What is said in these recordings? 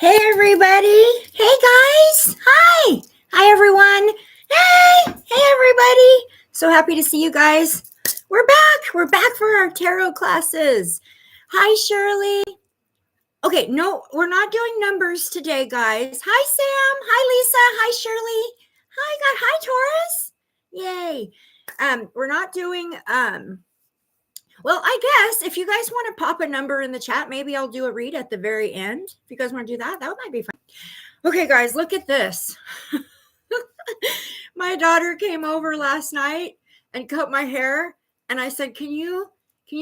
Hey, everybody. Hey, guys. Hi. Hi, everyone. Hey, everybody. So happy to see you guys. We're back. We're back for our tarot classes. Hi, Shirley. Okay, no, we're not doing numbers today, guys. Hi, Sam. Hi, Lisa. Hi, Shirley. Hi, God. Hi, Taurus. Yay. We're not doing well, I guess if you guys want to pop a number in the chat, maybe I'll do a read at the very end. If you guys want to do that, that might be fun. Okay, guys, look at this. My daughter came over last night and cut my hair, and I said, can you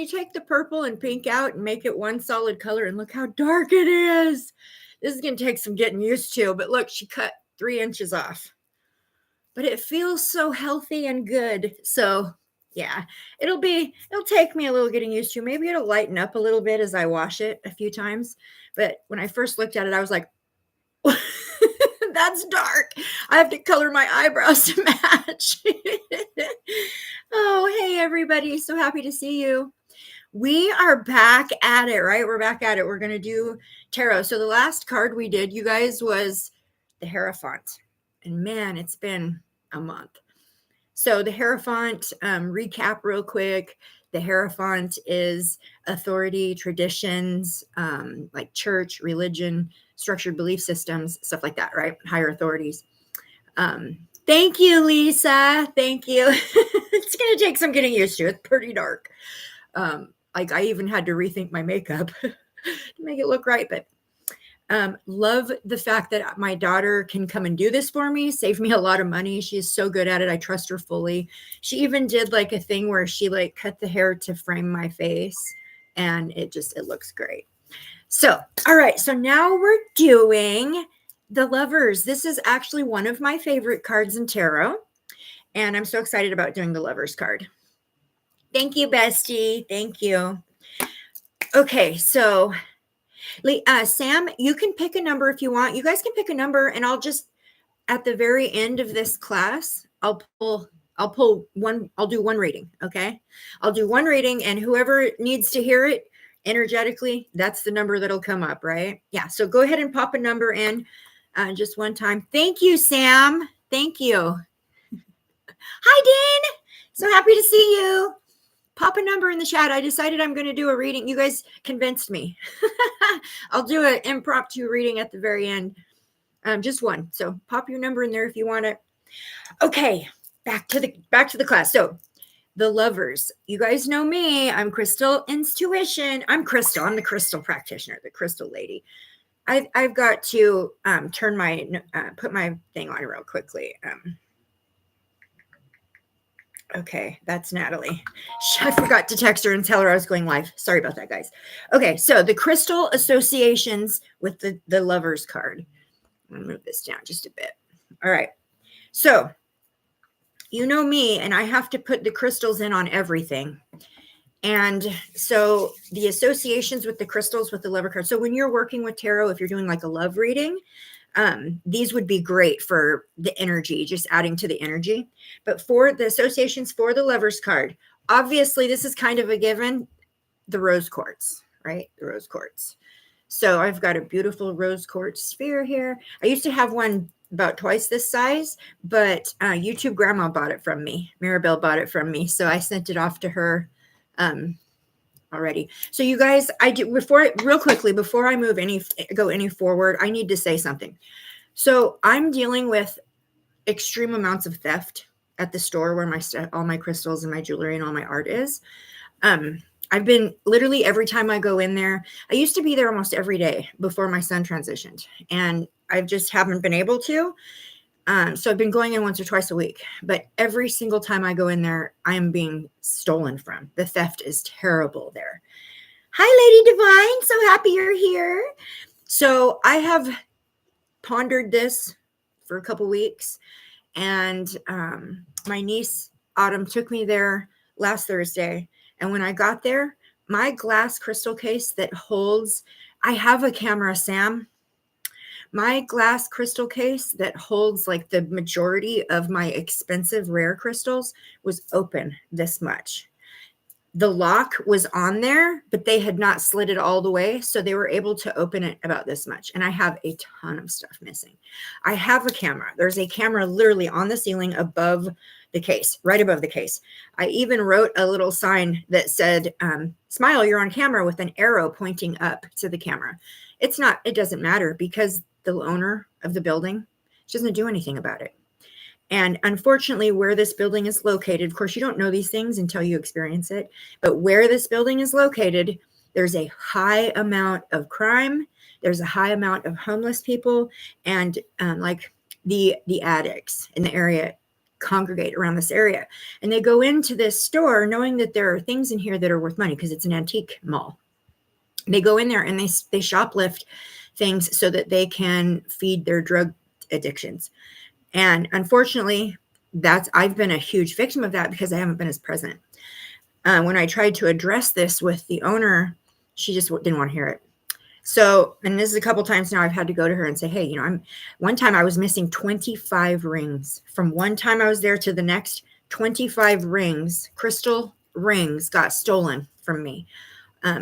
take the purple and pink out and make it one solid color? And look how dark it is. This is going to take some getting used to, but look, she cut 3 inches off. But it feels so healthy and good. So yeah, it'll take me a little getting used to. Maybe it'll lighten up a little bit as I wash it a few times. But when I first looked at it, I was like, that's dark. I have to color my eyebrows to match. Oh, hey, everybody. So happy to see you. We are back at it, right? We're back at it. We're going to do tarot. So the last card we did, you guys, was the Hierophant. And man, it's been a month. So the Hierophant, recap real quick. The Hierophant is authority, traditions, like church, religion, structured belief systems, stuff like that, right? Higher authorities. Thank you, Lisa. Thank you. It's going to take some getting used to. It's pretty dark. Like I even had to rethink my makeup to make it look right, but love the fact that my daughter can come and do this for me, save me a lot of money. She's so good at it. I trust her fully. She even did like a thing where she like cut the hair to frame my face, and it looks great. So, all right. So now we're doing the Lovers. This is actually one of my favorite cards in tarot, and I'm so excited about doing the Lovers card. Thank you, bestie. Thank you. Okay, so Sam, you can pick a number if you want. You guys can pick a number, and I'll just at the very end of this class, I'll pull one. I'll do one reading. Okay, I'll do one reading, and whoever needs to hear it energetically, that's the number that'll come up, right? Yeah. So go ahead and pop a number in just one time. Thank you, Sam. Thank you. Hi, Dean. So happy to see you. Pop a number in the chat. I decided I'm going to do a reading. You guys convinced me. I'll do an impromptu reading at the very end. Just one. So pop your number in there if you want it. Okay, back to the class. So the Lovers. You guys know me. I'm Crystal Intuition. I'm Crystal. I'm the crystal practitioner, the crystal lady. I've got to turn my put my thing on real quickly. Okay, that's Natalie. I forgot to text her and tell her I was going live. Sorry about that, guys. Okay, so the crystal associations with the Lovers card. I'm going to move this down just a bit. All right. So you know me, and I have to put the crystals in on everything. And so the associations with the crystals with the Lover card. So when you're working with tarot, if you're doing like a love reading, these would be great for the energy, just adding to the energy. But for the associations for the Lovers card, obviously this is kind of a given, the rose quartz, right? The rose quartz. So I've got a beautiful rose quartz sphere here. I used to have one about twice this size, but YouTube grandma bought it from me. Maribel bought it from me. So I sent it off to her already. So you guys, real quickly, before I go any forward, I need to say something. So I'm dealing with extreme amounts of theft at the store where all my crystals and my jewelry and all my art is. I've been literally every time I go in there, I used to be there almost every day before my son transitioned, and I just haven't been able to. So I've been going in once or twice a week, but every single time I go in there, I am being stolen from. The theft is terrible there. Hi, Lady Divine. So happy you're here. So I have pondered this for a couple weeks, and my niece Autumn took me there last Thursday. And when I got there, my glass crystal case that holds, I have a camera, Sam. My glass crystal case that holds like the majority of my expensive rare crystals was open this much. the lock was on there, but they had not slid it all the way. So they were able to open it about this much. And I have a ton of stuff missing. I have a camera. There's a camera literally on the ceiling above the case, right above the case. I even wrote a little sign that said, smile, you're on camera, with an arrow pointing up to the camera. It doesn't matter because the owner of the building, she doesn't do anything about it. And unfortunately, where this building is located, of course, you don't know these things until you experience it, but where this building is located, there's a high amount of crime. There's a high amount of homeless people, and like the addicts in the area congregate around this area. And they go into this store knowing that there are things in here that are worth money because it's an antique mall. They go in there and they shoplift things so that they can feed their drug addictions. And unfortunately, I've been a huge victim of that because I haven't been as present. When I tried to address this with the owner, she just didn't want to hear it. So, and this is a couple times now I've had to go to her and say, hey, one time I was missing 25 rings. From one time I was there to the next, 25 rings, crystal rings got stolen from me.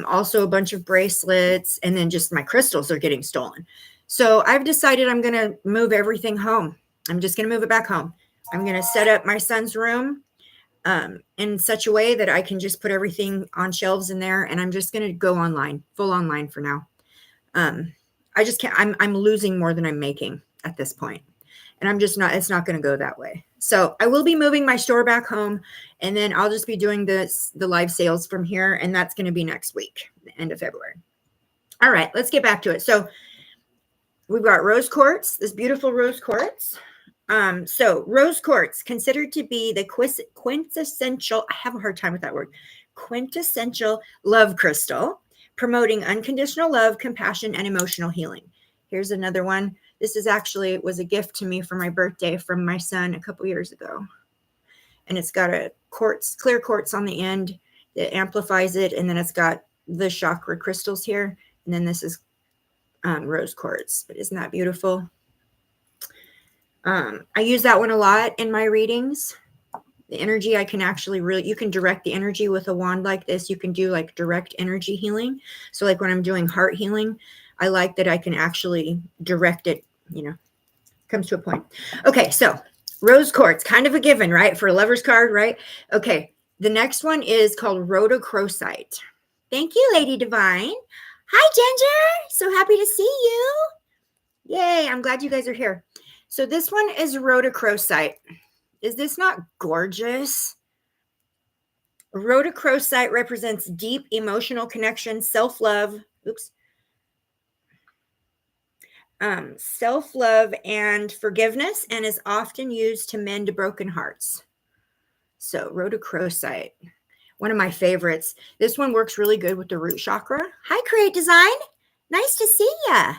Also a bunch of bracelets, and then just my crystals are getting stolen. So I've decided I'm going to move everything home. I'm just going to move it back home. I'm going to set up my son's room in such a way that I can just put everything on shelves in there. And I'm just going to go online, full online for now. I just can't, I'm losing more than I'm making at this point. And it's not going to go that way. So I will be moving my store back home, and then I'll just be doing the live sales from here. And that's going to be next week, the end of February. All right, let's get back to it. So we've got rose quartz, this beautiful rose quartz. So rose quartz, considered to be the quintessential, I have a hard time with that word, quintessential love crystal, promoting unconditional love, compassion, and emotional healing. Here's another one. This was a gift to me for my birthday from my son a couple years ago. And it's got a clear quartz on the end that amplifies it. And then it's got the chakra crystals here. And then this is rose quartz. But isn't that beautiful? I use that one a lot in my readings. The energy, I can actually you can direct the energy with a wand like this. You can do like direct energy healing. So like when I'm doing heart healing, I like that I can actually direct it, comes to a point. Okay, so rose quartz, kind of a given, right? For a lover's card, right? Okay, the next one is called rhodochrosite. Thank you, Lady Divine. Hi, Ginger. So happy to see you. Yay, I'm glad you guys are here. So this one is rhodochrosite. Is this not gorgeous? Rhodochrosite represents deep emotional connection, self-love, self-love and forgiveness, and is often used to mend broken hearts. So rhodochrosite, one of my favorites. This one works really good with the root chakra. Hi, Create Design. Nice to see ya.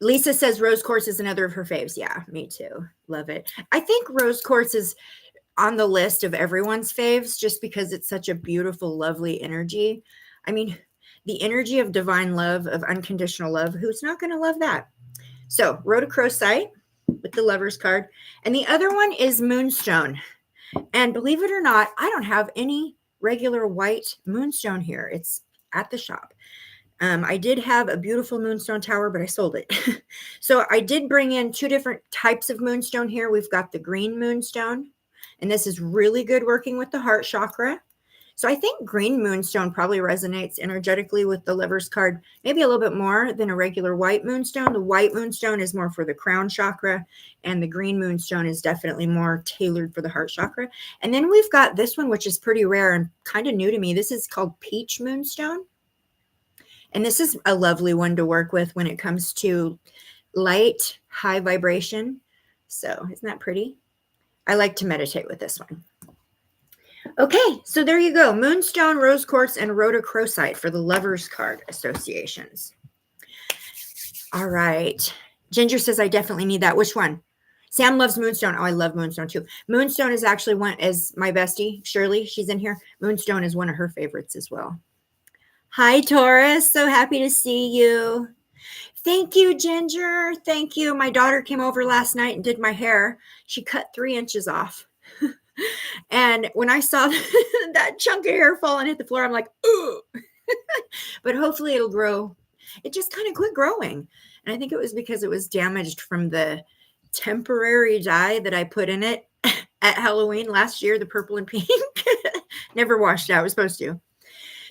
Lisa says rose quartz is another of her faves. Yeah, me too. Love it. I think rose quartz is on the list of everyone's faves just because it's such a beautiful, lovely energy. I mean, the energy of divine love, of unconditional love. Who's not going to love that? So rhodochrosite with the lover's card. And the other one is moonstone. And believe it or not, I don't have any regular white moonstone here. It's at the shop. I did have a beautiful moonstone tower, but I sold it. So I did bring in two different types of moonstone here. We've got the green moonstone, and this is really good working with the heart chakra. So I think green moonstone probably resonates energetically with the lover's card, maybe a little bit more than a regular white moonstone. The white moonstone is more for the crown chakra, and the green moonstone is definitely more tailored for the heart chakra. And then we've got this one, which is pretty rare and kind of new to me. This is called peach moonstone. And this is a lovely one to work with when it comes to light, high vibration. So isn't that pretty? I like to meditate with this one. Okay, so there you go. Moonstone, rose quartz, and rhodochrosite for the Lover's Card associations. All right. Ginger says, I definitely need that. Which one? Sam loves Moonstone. Oh, I love Moonstone too. Moonstone is actually one, as my bestie, Shirley, she's in here. Moonstone is one of her favorites as well. Hi, Taurus. So happy to see you. Thank you, Ginger. Thank you. My daughter came over last night and did my hair. She cut 3 inches off. And when I saw that chunk of hair fall and hit the floor, I'm like, ooh. But hopefully it'll grow. It just kind of quit growing. And I think it was because it was damaged from the temporary dye that I put in it at Halloween last year, the purple and pink. Never washed out. I was supposed to.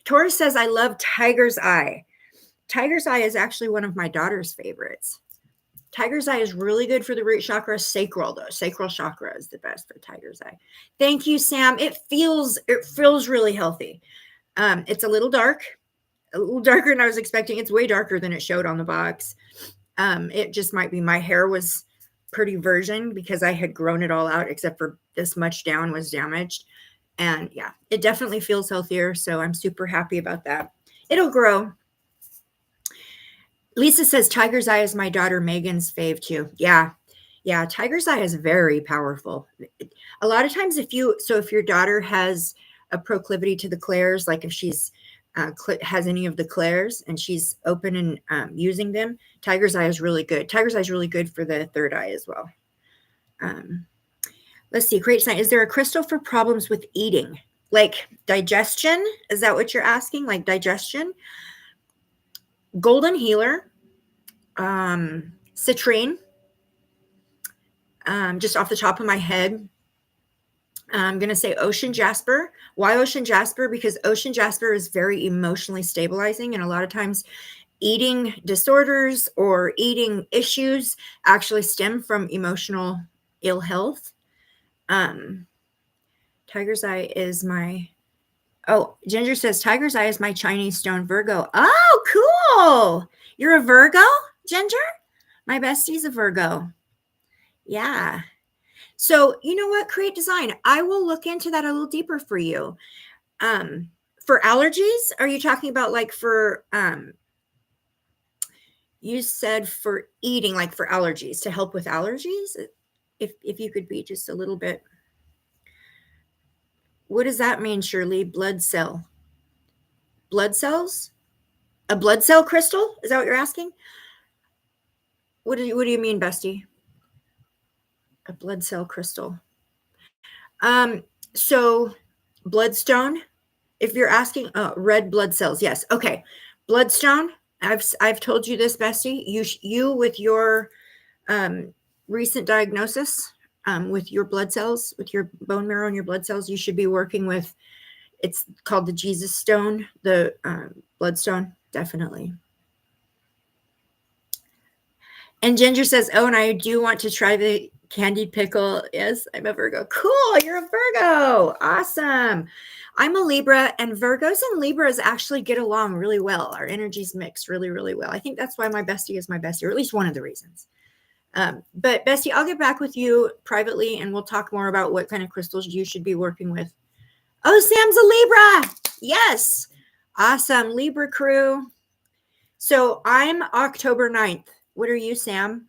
Taurus says, I love Tiger's Eye. Tiger's Eye is actually one of my daughter's favorites. Tiger's Eye is really good for the root chakra. Sacral, though. Sacral chakra is the best for Tiger's Eye. Thank you, Sam. It feels really healthy. It's a little darker than I was expecting. It's way darker than it showed on the box. It just might be my hair was pretty virgin because I had grown it all out except for this much down was damaged. And yeah, it definitely feels healthier. So I'm super happy about that. It'll grow. Lisa says Tiger's Eye is my daughter Megan's fave too. Yeah. Tiger's Eye is very powerful. A lot of times if your daughter has a proclivity to the clairs, like if she's has any of the clairs and she's open and using them, Tiger's Eye is really good. Tiger's Eye is really good for the third eye as well. Let's see. Great sign. Is there a crystal for problems with eating? Like digestion? Is that what you're asking? Like digestion? Golden Healer, citrine, just off the top of my head, I'm going to say Ocean Jasper. Why Ocean Jasper? Because Ocean Jasper is very emotionally stabilizing. And a lot of times eating disorders or eating issues actually stem from emotional ill health. Tiger's Eye is my... Oh, Ginger says, Tiger's Eye is my Chinese stone Virgo. Oh, cool. You're a Virgo, Ginger? My bestie's a Virgo. Yeah. So you know what? Create Design. I will look into that a little deeper for you. For allergies, are you talking about like for, you said for eating, like for allergies, to help with allergies? If you could be just a little bit... What does that mean, Shirley? Blood cell. Blood cells? A blood cell crystal? Is that what you're asking? What do you mean, bestie? A blood cell crystal. So bloodstone, if you're asking, red blood cells. Yes. Okay. Bloodstone. I've told you this, bestie. You with your recent diagnosis, with your blood cells, with your bone marrow and your blood cells, you should be working with, it's called the Jesus stone, the bloodstone, definitely. And Ginger says, oh, and I do want to try the candied pickle. Yes, I'm a Virgo. Cool, you're a Virgo. Awesome. I'm a Libra, and Virgos and Libras actually get along really well. Our energies mix really, really well. I think that's why my bestie is my bestie, or at least one of the reasons. But bestie, I'll get back with you privately and we'll talk more about what kind of crystals you should be working with. Oh, Sam's a Libra. Yes. Awesome. Libra crew. So I'm October 9th. What are you, Sam?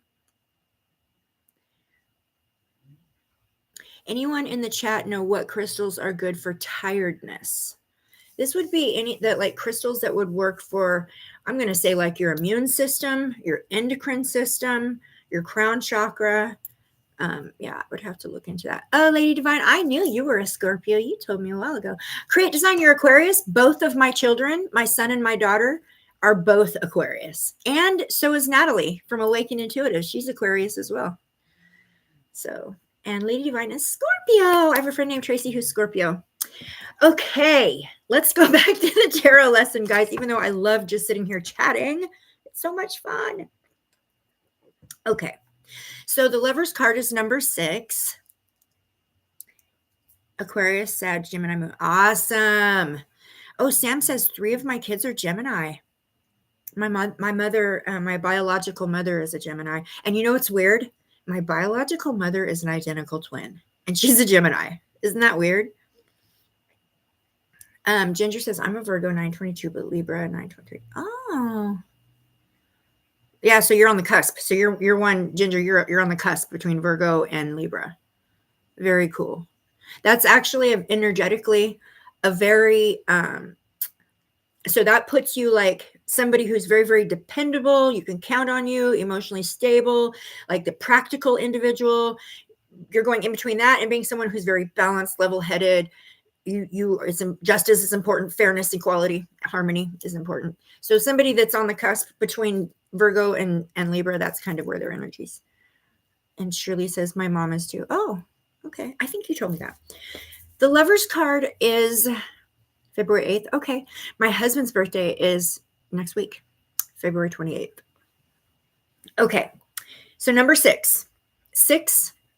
Anyone in the chat know what crystals are good for tiredness? This would be any that like crystals that would work for, I'm going to say like your immune system, your endocrine system, your crown chakra. Yeah, I would have to look into that. Oh, Lady Divine, I knew you were a Scorpio. You told me a while ago. Create Design, you're Aquarius. Both of my children, my son and my daughter, are both Aquarius. And so is Natalie from Awakened Intuitive. She's Aquarius as well. So, and Lady Divine is Scorpio. I have a friend named Tracy who's Scorpio. Okay, let's go back to the tarot lesson, guys. Even though I love just sitting here chatting, it's so much fun. Okay, so the Lover's card is number 6. Aquarius, Sag, Gemini, Moon. Awesome. Oh, Sam says 3 of my kids are Gemini. My mother, my biological mother is a Gemini. And you know what's weird? My biological mother is an identical twin, and she's a Gemini. Isn't that weird? Ginger says, I'm a Virgo 922, but Libra 923. Oh. Yeah, so you're on the cusp. So you're one, Ginger, you're on the cusp between Virgo and Libra. Very cool. That's actually energetically a very, so that puts you like somebody who's very, very dependable. You can count on you, emotionally stable, like the practical individual. you're going in between that and being someone who's very balanced, level-headed. It's justice is important, fairness, equality, harmony is important. So somebody that's on the cusp between Virgo and Libra, that's kind of where their energies. And Shirley says, my mom is too. Oh, okay. I think you told me that. The Lover's card is February 8th. Okay. My husband's birthday is next week, February 28th. Okay. So number 6.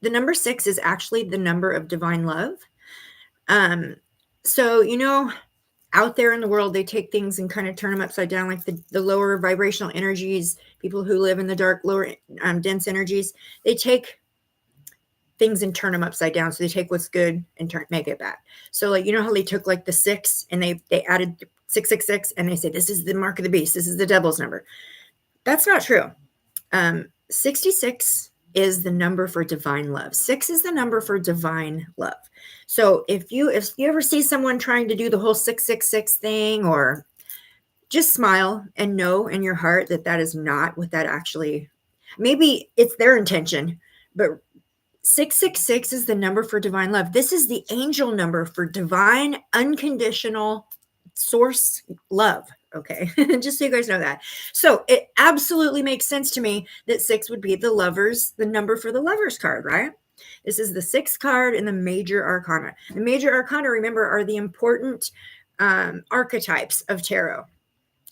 The number 6 is actually the number of divine love. So, out there in the world, they take things and kind of turn them upside down, like the lower vibrational energies, people who live in the dark, lower dense energies, they take things and turn them upside down. So they take what's good and make it bad. So like, how they took like the 6 and they added 666 and they say, this is the mark of the beast. This is the devil's number. That's not true. 66 is the number for divine love. 6 is the number for divine love. So if you ever see someone trying to do the whole 666 thing, or just smile and know in your heart that is not what that actually, maybe it's their intention, but 666 is the number for divine love. This is the angel number for divine, unconditional source love. Okay. Just so you guys know that. So it absolutely makes sense to me that 6 would be the number for the Lover's card, right? This is the 6th card in the major arcana. The major arcana, remember, are the important archetypes of tarot.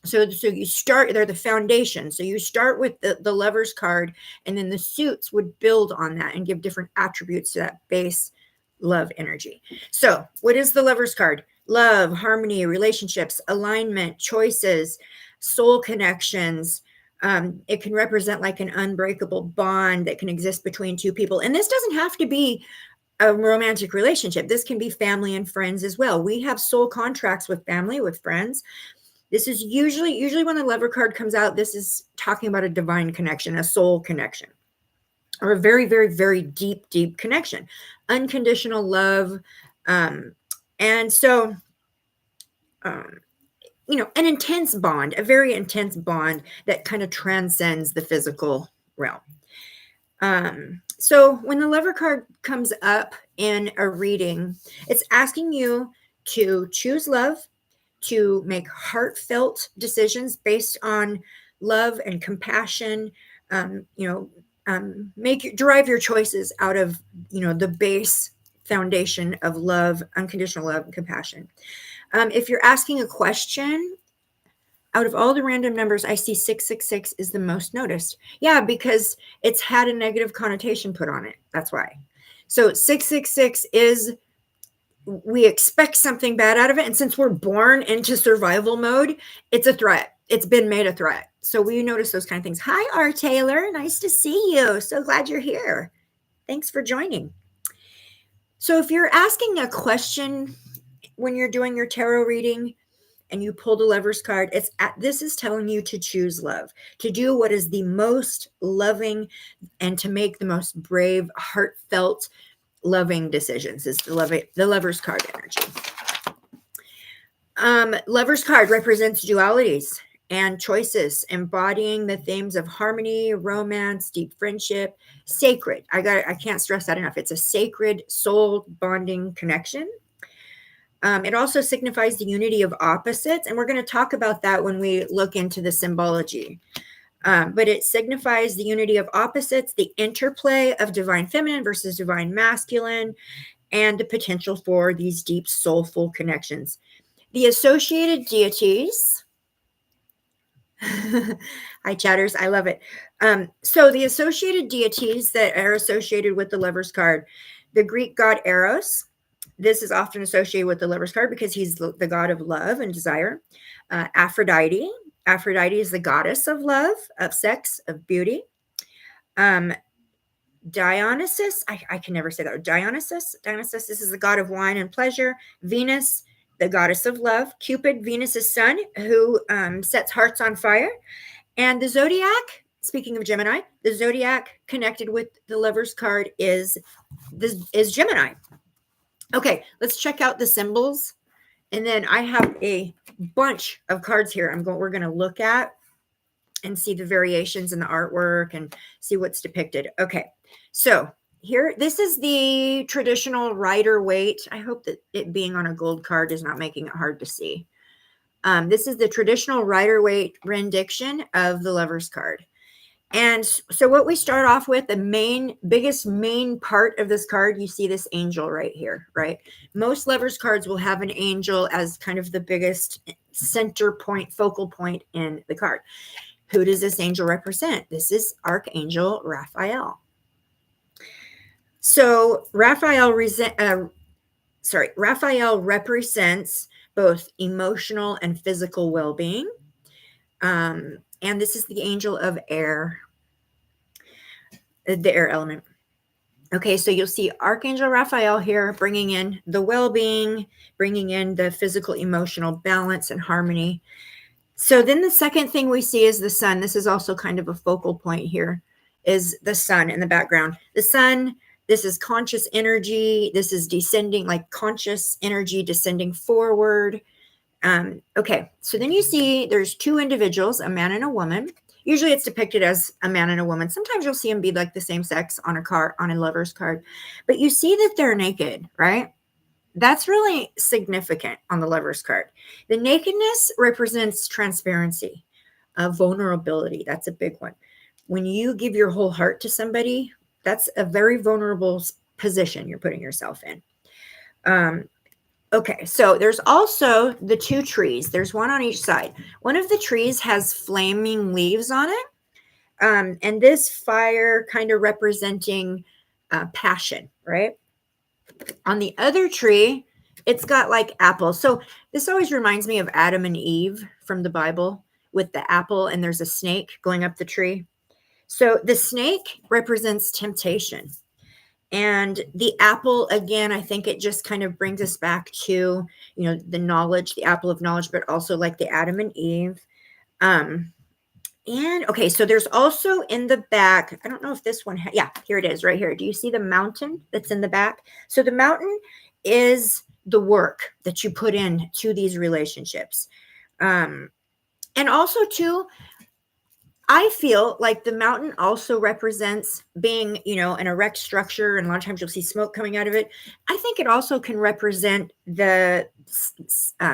So you start, they're the foundation. So you start with the Lover's card, and then the suits would build on that and give different attributes to that base love energy. So what is the Lover's card? Love, harmony, relationships, alignment, choices, soul connections. It can represent like an unbreakable bond that can exist between two people. And this doesn't have to be a romantic relationship. This can be family and friends as well. We have soul contracts with family, with friends. This is usually when the Lover card comes out, this is talking about a divine connection, a soul connection, or a very, very, very deep, deep connection, unconditional love. And so, an intense bond, a very intense bond that kind of transcends the physical realm. So when the Lover card comes up in a reading, it's asking you to choose love, to make heartfelt decisions based on love and compassion. Derive your choices out of, the base foundation of love, unconditional love, and compassion. If you're asking a question, out of all the random numbers, I see 666 is the most noticed. Yeah, because it's had a negative connotation put on it. That's why. So 666 is, we expect something bad out of it. And since we're born into survival mode, it's a threat. It's been made a threat. So we notice those kind of things. Hi, R. Taylor. Nice to see you. So glad you're here. Thanks for joining. So if you're asking a question when you're doing your tarot reading and you pull the Lover's card, this is telling you to choose love, to do what is the most loving and to make the most brave, heartfelt, loving decisions. Is the Lover's card energy. Lover's card represents dualities and choices, embodying the themes of harmony, romance, deep friendship, sacred. I can't stress that enough. It's a sacred soul bonding connection. It also signifies the unity of opposites, and we're going to talk about that when we look into the symbology. But it signifies the unity of opposites, the interplay of divine feminine versus divine masculine, and the potential for these deep soulful connections. The associated deities. Hi, chatters. I love it. So the associated deities that are associated with the Lover's card, the Greek god Eros. This is often associated with the Lover's card because he's the god of love and desire. Aphrodite. Aphrodite is the goddess of love, of sex, of beauty. Dionysus, I can never say that. Dionysus, this is the god of wine and pleasure. Venus, the goddess of love. Cupid, Venus's son, who sets hearts on fire. And the zodiac, speaking of Gemini, the zodiac connected with the Lover's card is Gemini. Okay, let's check out the symbols. And then I have a bunch of cards here we're going to look at and see the variations in the artwork and see what's depicted. Okay, so here, this is the traditional Rider-Waite. I hope that it being on a gold card is not making it hard to see. This is the traditional Rider-Waite rendition of the Lover's card. And so what we start off with, the biggest main part of this card, you see this angel right here, right? Most Lovers cards will have an angel as kind of the biggest center point, focal point in the card. Who does this angel represent? This is Archangel Raphael. So Raphael represents both emotional and physical well-being. And this is the angel of air, the air element. Okay, so you'll see Archangel Raphael here bringing in the well-being, bringing in the physical, emotional balance and harmony. So then the second thing we see is the sun. This is also kind of a focal point here, is the sun in the background. The sun, this is conscious energy. This is descending, like conscious energy descending forward. Okay, so then you see there's two individuals, a man and a woman. Usually it's depicted as a man and a woman. Sometimes you'll see them be like the same sex on a Lover's card. But you see that they're naked, right? That's really significant on the Lover's card. The nakedness represents transparency, vulnerability. That's a big one. When you give your whole heart to somebody, that's a very vulnerable position you're putting yourself in. Okay, so there's also the two trees. There's one on each side. One of the trees has flaming leaves on it. And this fire kind of representing passion, right? On the other tree, it's got like apples. So this always reminds me of Adam and Eve from the Bible with the apple, and there's a snake going up the tree. So the snake represents temptation. And the apple, again, I think it just kind of brings us back to, the knowledge, the apple of knowledge, but also like the Adam and Eve. And okay, so there's also in the back, I don't know if this one, yeah, here it is right here. Do you see the mountain that's in the back? So the mountain is the work that you put in to these relationships. And also too, I feel like the mountain also represents being, an erect structure, and a lot of times you'll see smoke coming out of it. I think it also can represent the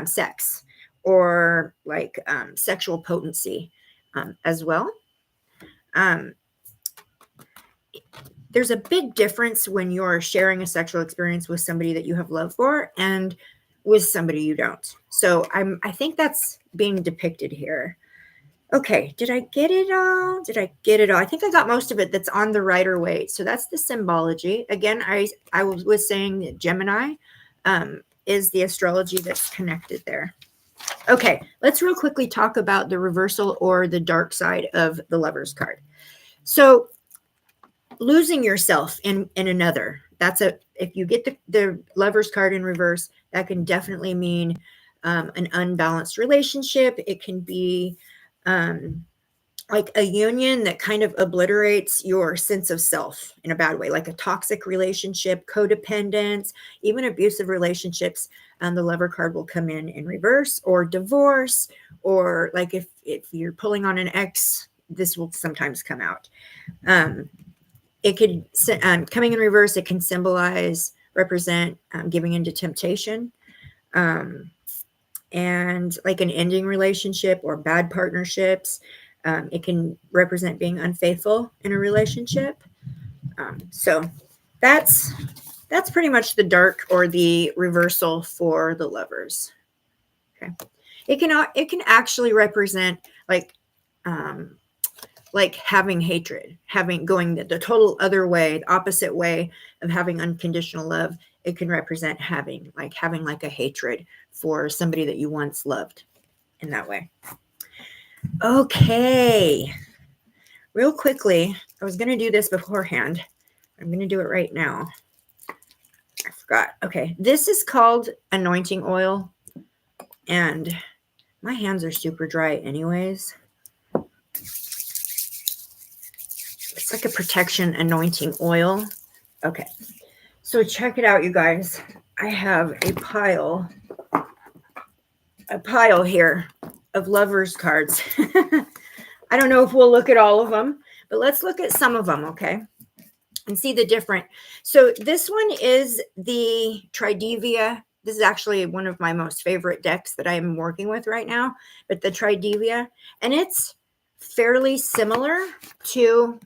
sex or like sexual potency as well. There's a big difference when you're sharing a sexual experience with somebody that you have love for and with somebody you don't. So I think that's being depicted here. Okay, did I get it all? I think I got most of it that's on the Rider-Waite. So that's the symbology. Again, I was saying that Gemini is the astrology that's connected there. Okay, let's real quickly talk about the reversal or the dark side of the Lover's card. So losing yourself in another, if you get the Lover's card in reverse, that can definitely mean an unbalanced relationship. It can be like a union that kind of obliterates your sense of self in a bad way, like a toxic relationship, codependence, even abusive relationships. The Lover card will come in reverse, or divorce, or like if you're pulling on an ex, this will sometimes come out. It could, coming in reverse, it can represent giving into temptation. And like an ending relationship or bad partnerships. It can represent being unfaithful in a relationship. So that's pretty much the dark or the reversal for the Lovers. Okay, it can actually represent like having hatred, going the total other way, the opposite way of having unconditional love. It can represent having like a hatred for somebody that you once loved in that way. Okay. Real quickly, I was going to do this beforehand. I'm going to do it right now. I forgot. Okay. This is called anointing oil. And my hands are super dry anyways. It's like a protection anointing oil. Okay. So check it out, you guys. I have a pile here of Lovers cards. I don't know if we'll look at all of them, but let's look at some of them, okay? and see the different. So this one is the Tridevia. This is actually one of my most favorite decks that I'm working with right now, but the Tridevia, and it's fairly similar to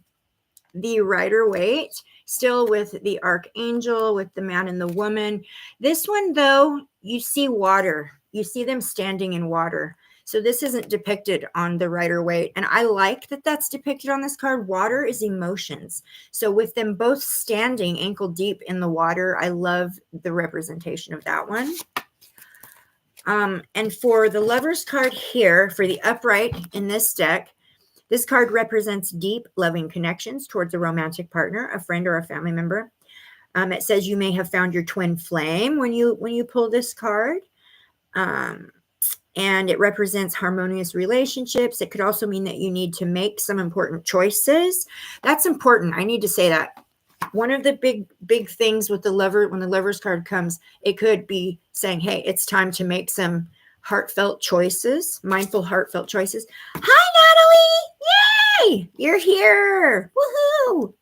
the Rider-Waite, still with the Archangel, with the man and the woman. This one, though, you see water. You see them standing in water. So this isn't depicted on the Rider-Waite. And I like that that's depicted on this card. Water is emotions. So with them both standing ankle deep in the water, I love the representation of that one. And for the Lovers card here, for the upright in this deck, this card represents deep, loving connections towards a romantic partner, a friend, or a family member. It says you may have found your twin flame when you pull this card. And it represents harmonious relationships. It could also mean that you need to make some important choices. That's important. I need to say that. One of the big things with the lover, when the Lovers card comes, it could be saying, hey, it's time to make some heartfelt choices, mindful, heartfelt choices. Hi, Natalie. Yay! You're here. Woohoo!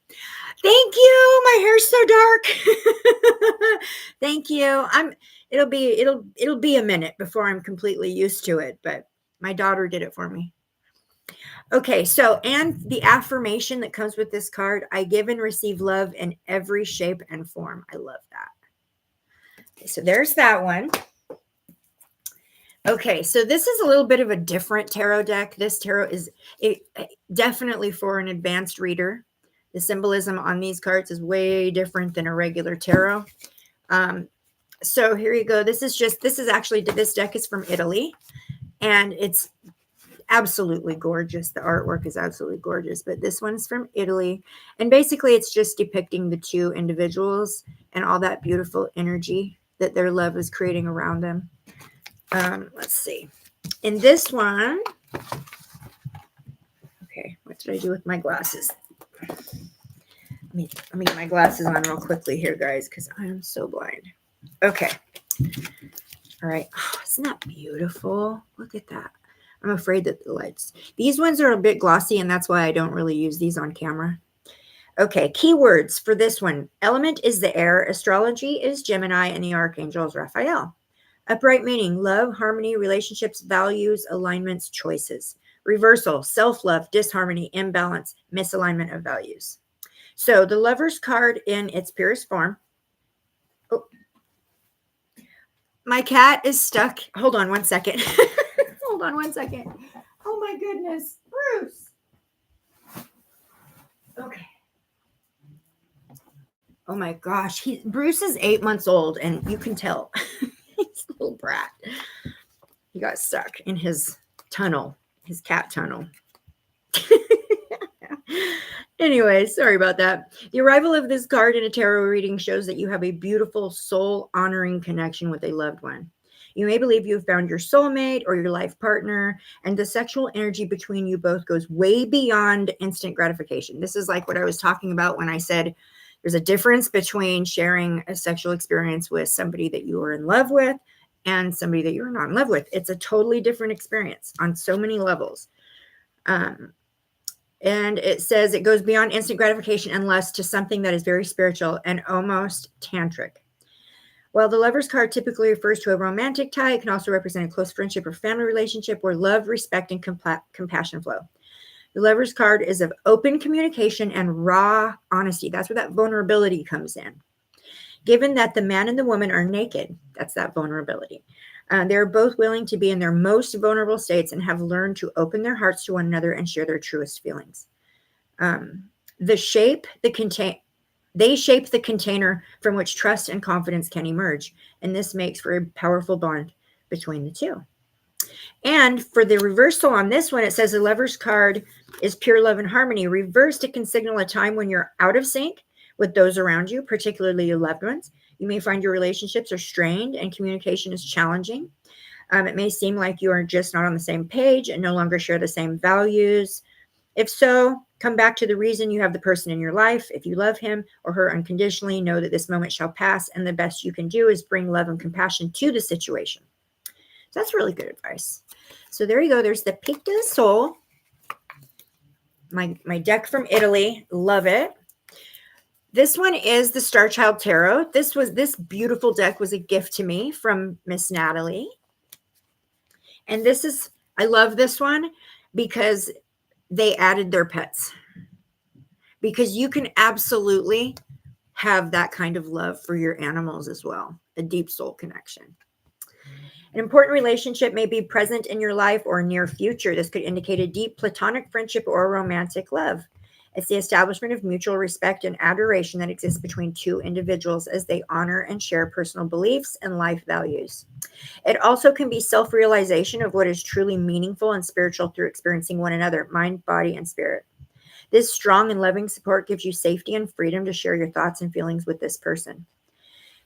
Thank you. My hair's so dark. Thank you. It'll be a minute before I'm completely used to it, but my daughter did it for me. Okay, so, and the affirmation that comes with this card, I give and receive love in every shape and form. I love that. Okay, so there's that one. Okay, so this is a little bit of a different tarot deck. This tarot is definitely for an advanced reader. The symbolism on these cards is way different than a regular tarot. So here you go. This deck is from Italy, and it's absolutely gorgeous. The artwork is absolutely gorgeous, but this one's from Italy. And basically it's just depicting the two individuals and all that beautiful energy that their love is creating around them. Let's see. In this one, okay, what did I do with my glasses? Let me get my glasses on real quickly here, guys, because I am so blind. Okay. All right. Oh, isn't that beautiful? Look at that. I'm afraid that the lights. These ones are a bit glossy, and that's why I don't really use these on camera. Okay, keywords for this one. Element is the air. Astrology is Gemini, and the Archangel is Raphael. Upright meaning, love, harmony, relationships, values, alignments, choices. Reversal, self-love, disharmony, imbalance, misalignment of values. So the Lovers card in its purest form. Oh, my cat is stuck. Hold on one second. Hold on one second. Oh my goodness. Bruce. Okay. Oh my gosh. Bruce is 8 months old, and you can tell. He's a little brat. He got stuck in his tunnel, his cat tunnel. Anyway, sorry about that. The arrival of this card in a tarot reading shows that you have a beautiful soul-honoring connection with a loved one. You may believe you have found your soulmate or your life partner, and the sexual energy between you both goes way beyond instant gratification. This is like what I was talking about when I said there's a difference between sharing a sexual experience with somebody that you are in love with and somebody that you're not in love with. It's a totally different experience on so many levels. And it says it goes beyond instant gratification and lust to something that is very spiritual and almost tantric. While the Lovers card typically refers to a romantic tie, it can also represent a close friendship or family relationship where love, respect, and compassion flow. The Lovers card is of open communication and raw honesty. That's where that vulnerability comes in. Given that the man and the woman are naked, that's that vulnerability. They're both willing to be in their most vulnerable states and have learned to open their hearts to one another and share their truest feelings. They shape the container from which trust and confidence can emerge, and this makes for a powerful bond between the two. And for the reversal on this one, it says the Lovers card is pure love and harmony. Reversed, it can signal a time when you're out of sync with those around you, particularly your loved ones. You may find your relationships are strained and communication is challenging. It may seem like you are just not on the same page and no longer share the same values. If so, come back to the reason you have the person in your life. If you love him or her unconditionally, know that this moment shall pass, and the best you can do is bring love and compassion to the situation. So that's really good advice. So there you go. There's the Pic de Soul. My deck from Italy. Love it. This one is the Star Child Tarot. This beautiful deck was a gift to me from Miss Natalie. And I love this one because they added their pets. Because you can absolutely have that kind of love for your animals as well, a deep soul connection. An important relationship may be present in your life or near future. This could indicate a deep platonic friendship or romantic love. It's the establishment of mutual respect and adoration that exists between two individuals as they honor and share personal beliefs and life values. It also can be self-realization of what is truly meaningful and spiritual through experiencing one another, mind, body, and spirit. This strong and loving support gives you safety and freedom to share your thoughts and feelings with this person.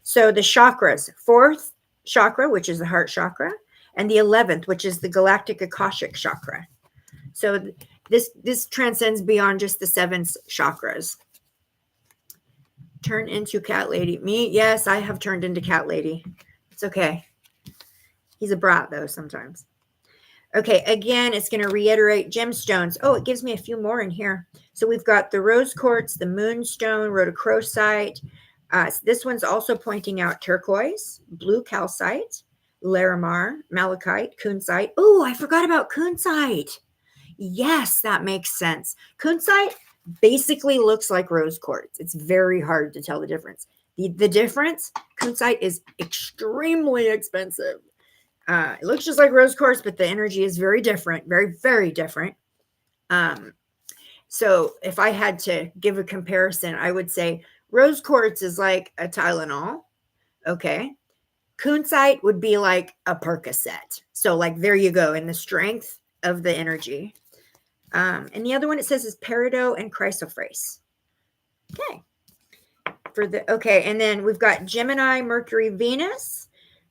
So the chakras, 4th chakra, which is the heart chakra, and the 11th, which is the galactic Akashic chakra. So this transcends beyond just the 7 chakras. Turn into cat lady. Me, yes, I have turned into cat lady. It's okay. He's a brat though sometimes. Okay, again, it's going to reiterate gemstones. Oh, it gives me a few more in here. So we've got the rose quartz, the moonstone, rhodochrosite. This one's also pointing out turquoise, blue calcite, larimar, malachite, kunzite. Oh, I forgot about kunzite. Yes, that makes sense. Kunzite basically looks like rose quartz. It's very hard to tell the difference. The difference, kunzite is extremely expensive. It looks just like rose quartz, but the energy is very different, very, very different. So if I had to give a comparison, I would say rose quartz is like a Tylenol. Okay. Kunzite would be like a Percocet. So like, there you go in the strength of the energy. And the other one it says is peridot and chrysoprase. Okay. And then we've got Gemini, Mercury, Venus.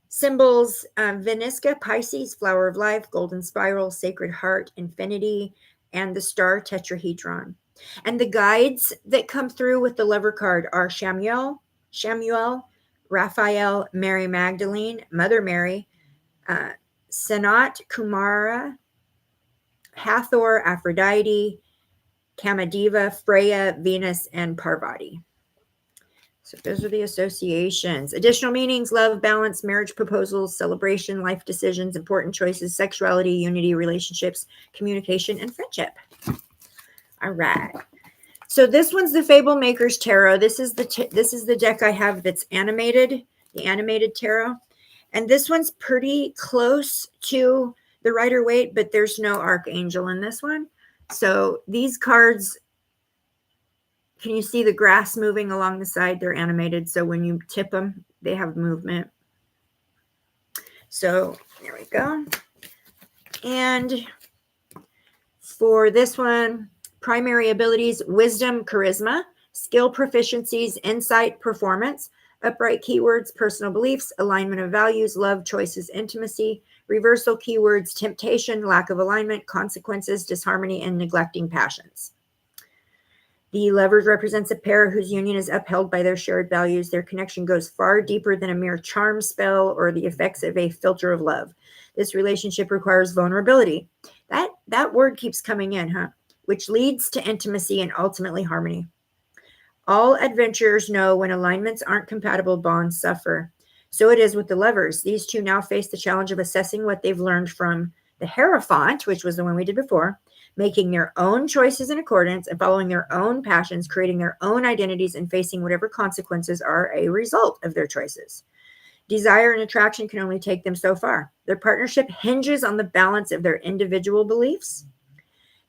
Symbols, Venisca, Pisces, Flower of Life, Golden Spiral, Sacred Heart, Infinity, and the Star Tetrahedron. And the guides that come through with the Lover card are Shamuel, Raphael, Mary Magdalene, Mother Mary, Sanat, Kumara, Hathor, Aphrodite, Kamadeva, Freya, Venus, and Parvati. So those are the associations. Additional meanings: love, balance, marriage proposals, celebration, life decisions, important choices, sexuality, unity, relationships, communication, and friendship. All right. So this one's the Fable Makers Tarot. This is the deck I have that's animated, the animated tarot. And this one's pretty close to the Rider-Waite, but there's no archangel in this one. So these cards, can you see the grass moving along the side? They're animated. So when you tip them, they have movement. So there we go. And for this one, primary abilities: wisdom, charisma, skill, proficiencies, insight, performance, upright keywords, personal beliefs, alignment of values, love, choices, intimacy, reversal keywords, temptation, lack of alignment, consequences, disharmony, and neglecting passions. The Lovers represents a pair whose union is upheld by their shared values. Their connection goes far deeper than a mere charm spell or the effects of a filter of love. This relationship requires vulnerability. That word keeps coming in, huh? Which leads to intimacy and ultimately harmony. All adventurers know when alignments aren't compatible, bonds suffer. So it is with the Lovers. These two now face the challenge of assessing what they've learned from the Hierophant, which was the one we did before, making their own choices in accordance and following their own passions, creating their own identities, and facing whatever consequences are a result of their choices. Desire and attraction can only take them so far. Their partnership hinges on the balance of their individual beliefs.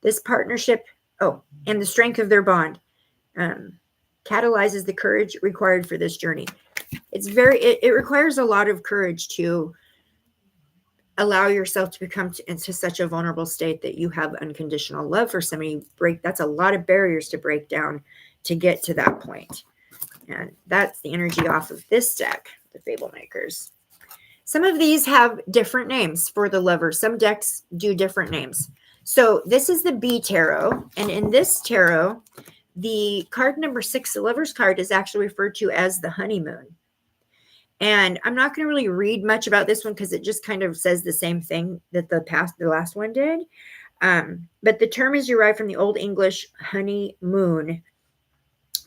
This partnership, and the strength of their bond, catalyzes the courage required for this journey. It requires a lot of courage to allow yourself to become into such a vulnerable state that you have unconditional love for somebody. That's a lot of barriers to break down to get to that point. And that's the energy off of this deck, the Fable Makers. Some of these have different names for the Lovers. Some decks do different names. So this is the B Tarot. And in this tarot, the card number 6, the Lovers card, is actually referred to as the honeymoon. And I'm not going to really read much about this one because it just kind of says the same thing that the last one did. But the term is derived from the Old English honeymoon,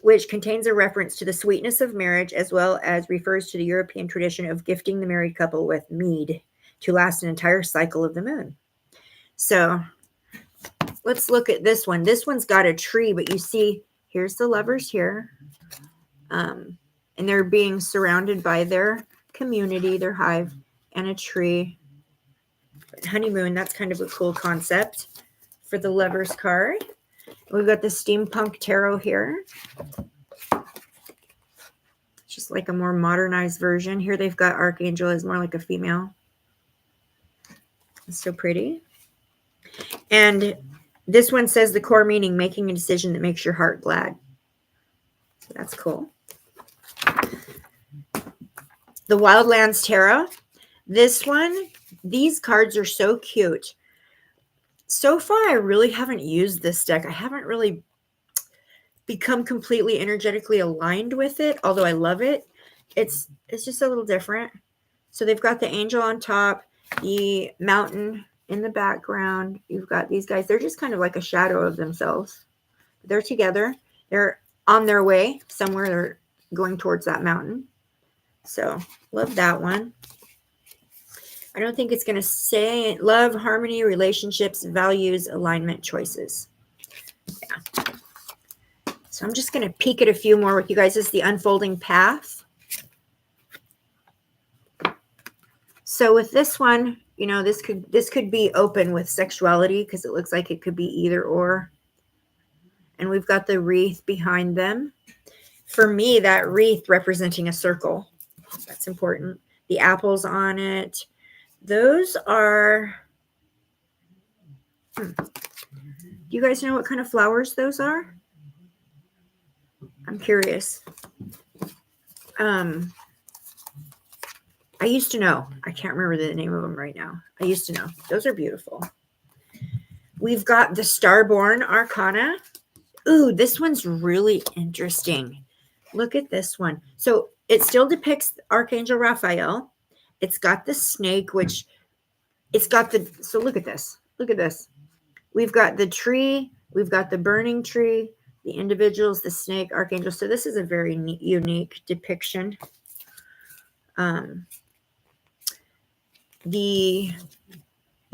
which contains a reference to the sweetness of marriage as well as refers to the European tradition of gifting the married couple with mead to last an entire cycle of the moon. So let's look at this one. This one's got a tree, but you see, here's the lovers here. And they're being surrounded by their community, their hive, and a tree. Honeymoon, that's kind of a cool concept for the lovers card. We've got the Steampunk Tarot here. Just like a more modernized version. Here they've got Archangel as more like a female. It's so pretty. And this one says the core meaning, making a decision that makes your heart glad. So that's cool. The Wildlands Tarot. This one, these cards are so cute. So far, I really haven't used this deck. I haven't really become completely energetically aligned with it, although I love it. It's just a little different. So they've got the angel on top, the mountain in the background. You've got these guys. They're just kind of like a shadow of themselves. They're together. They're on their way somewhere. They're going towards that mountain. So love that one. I don't think it's going to say love, harmony, relationships, values, alignment, choices. Yeah. So I'm just going to peek at a few more with you guys. This is the unfolding path. So with this one, you know, this could be open with sexuality because it looks like it could be either or. And we've got the wreath behind them. For me, that wreath representing a circle. That's important. The apples on it. Those are, do you guys know what kind of flowers those are? I'm curious. I used to know. I can't remember the name of them right now. I used to know. Those are beautiful. We've got the Starborn Arcana. Ooh, this one's really interesting. Look at this one. So it still depicts Archangel Raphael. It's got the snake, which it's got the, so look at this. Look at this. We've got the tree. We've got the burning tree, the individuals, the snake, Archangel. So this is a very unique depiction. The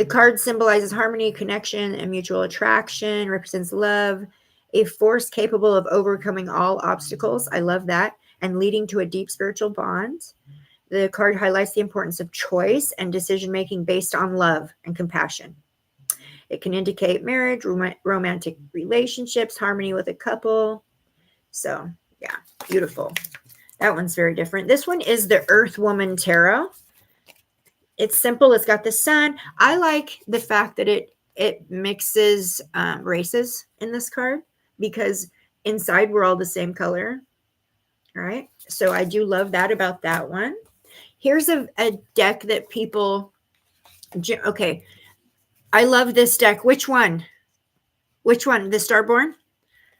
card symbolizes harmony, connection, and mutual attraction, represents love, a force capable of overcoming all obstacles. I love that. And leading to a deep spiritual bond. The card highlights the importance of choice and decision-making based on love and compassion. It can indicate marriage, romantic relationships, harmony with a couple. So, yeah, beautiful. That one's very different. This one is the Earth Woman Tarot. It's simple. It's got the sun. I like the fact that it mixes races in this card because inside we're all the same color. All right. So I do love that about that one. Here's a deck that people, okay. I love this deck. Which one? Which one? The Starborn?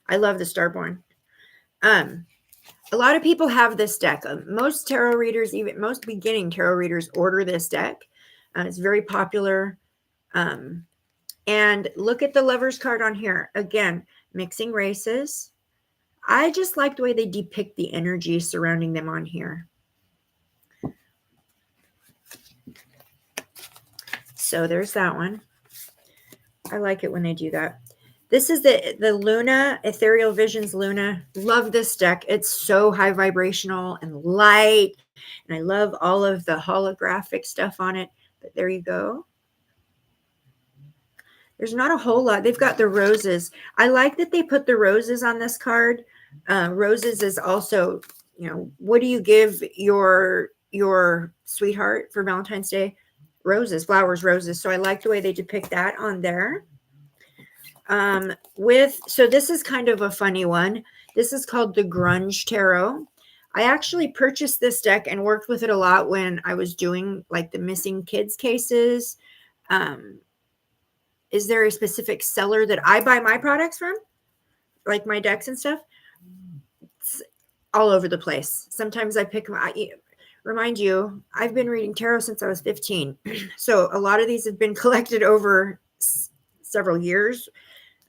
I love the Starborn. A lot of people have this deck. Most tarot readers, even most beginning tarot readers, order this deck. It's very popular. And look at the Lovers card on here. Again, mixing races. I just like the way they depict the energy surrounding them on here. So there's that one. I like it when they do that. This is the Luna, Ethereal Visions Luna. Love this deck. It's so high vibrational and light. And I love all of the holographic stuff on it. But there you go. There's not a whole lot. They've got the roses. I like that they put the roses on this card. Roses is also, you know, what do you give your sweetheart for Valentine's Day? Roses, flowers, roses. So I like the way they depict that on there. So this is kind of a funny one. This is called the Grunge Tarot. I actually purchased this deck and worked with it a lot when I was doing like the missing kids cases. Is there a specific seller that I buy my products from? Like my decks and stuff? It's all over the place. Sometimes I pick remind you, I've been reading tarot since I was 15. So a lot of these have been collected over several years.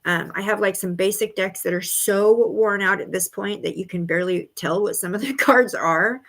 I have like some basic decks that are so worn out at this point that you can barely tell what some of the cards are.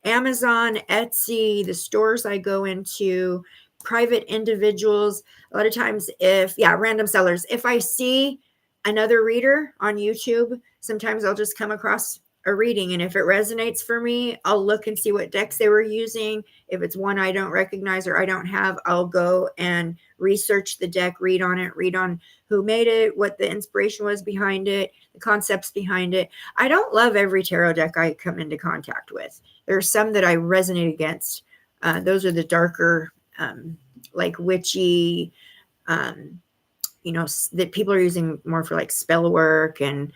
Amazon, Etsy, the stores I go into, private individuals. A lot of times, random sellers. If I see another reader on YouTube, sometimes I'll just come across a reading, and if it resonates for me, I'll look and see what decks they were using. If it's one I don't recognize or I don't have, I'll go and research the deck, read on it, read on who made it, what the inspiration was behind it, the concepts behind it. I don't love every tarot deck I come into contact with. There are some that I resonate against. Those are the darker, like witchy, that people are using more for like spell work and,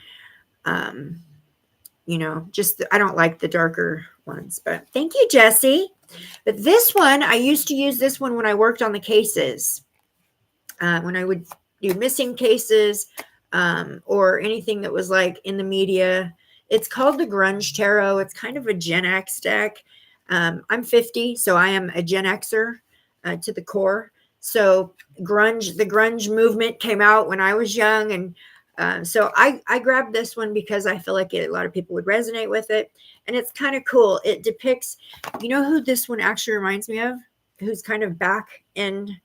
I don't like the darker ones. But thank you, Jessie. But this one, I used to use this one when I worked on the cases. When I would do missing cases or anything that was like in the media. It's called the Grunge Tarot. It's kind of a Gen X deck. I'm 50, so I am a Gen Xer to the core. So the grunge movement came out when I was young, and so I grabbed this one because I feel like a lot of people would resonate with it, and it's kind of cool. It depicts, who this one actually reminds me of, who's kind of back in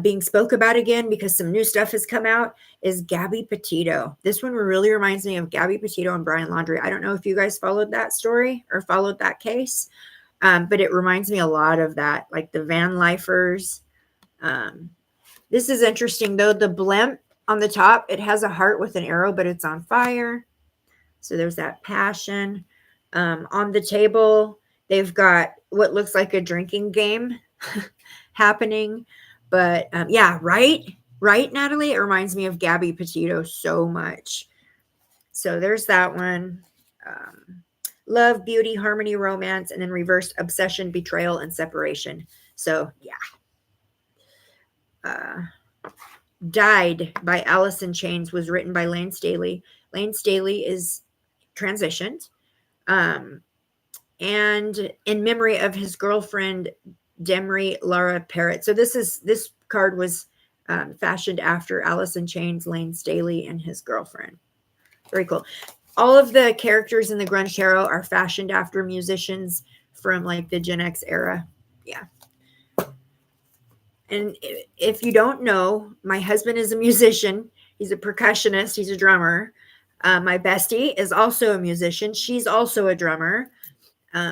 being spoke about again because some new stuff has come out, is Gabby Petito. This one really reminds me of Gabby Petito and Brian Laundrie. I don't know if you guys followed that story or followed that case, but it reminds me a lot of that, like the Van Lifers. This is interesting, though. The blimp on the top, it has a heart with an arrow, but it's on fire. So there's that passion. On the table, they've got what looks like a drinking game happening. But right, Natalie? It reminds me of Gabby Petito so much. So there's that one. Love, beauty, harmony, romance, and then reversed obsession, betrayal, and separation. So, yeah. Died by Alice in Chains was written by Lane Staley. Lane Staley is transitioned. And in memory of his girlfriend, Demry Lara Parrott. So this card was fashioned after Alice in Chains, Lane Staley, and his girlfriend. Very cool. All of the characters in the Grunge Tarot are fashioned after musicians from like the Gen X era. Yeah. And if you don't know, my husband is a musician. He's a percussionist. He's a drummer. My bestie is also a musician. She's also a drummer.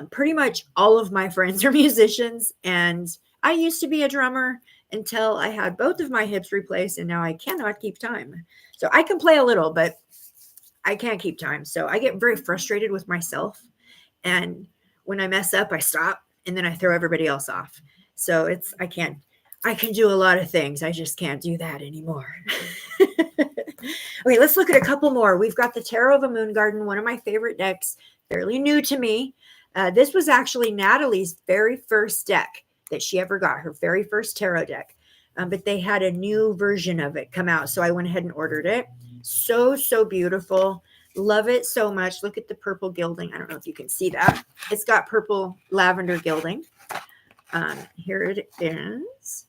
Pretty much all of my friends are musicians, and I used to be a drummer until I had both of my hips replaced, and now I cannot keep time. So I can play a little, but I can't keep time. So I get very frustrated with myself, and when I mess up, I stop, and then I throw everybody else off. So I can do a lot of things. I just can't do that anymore. Okay, let's look at a couple more. We've got the Tarot of a Moon Garden, one of my favorite decks, fairly new to me. This was actually Natalie's very first deck that she ever got, her very first tarot deck. But they had a new version of it come out, so I went ahead and ordered it. So beautiful. Love it so much. Look at the purple gilding. I don't know if you can see that. It's got purple lavender gilding. Here it is.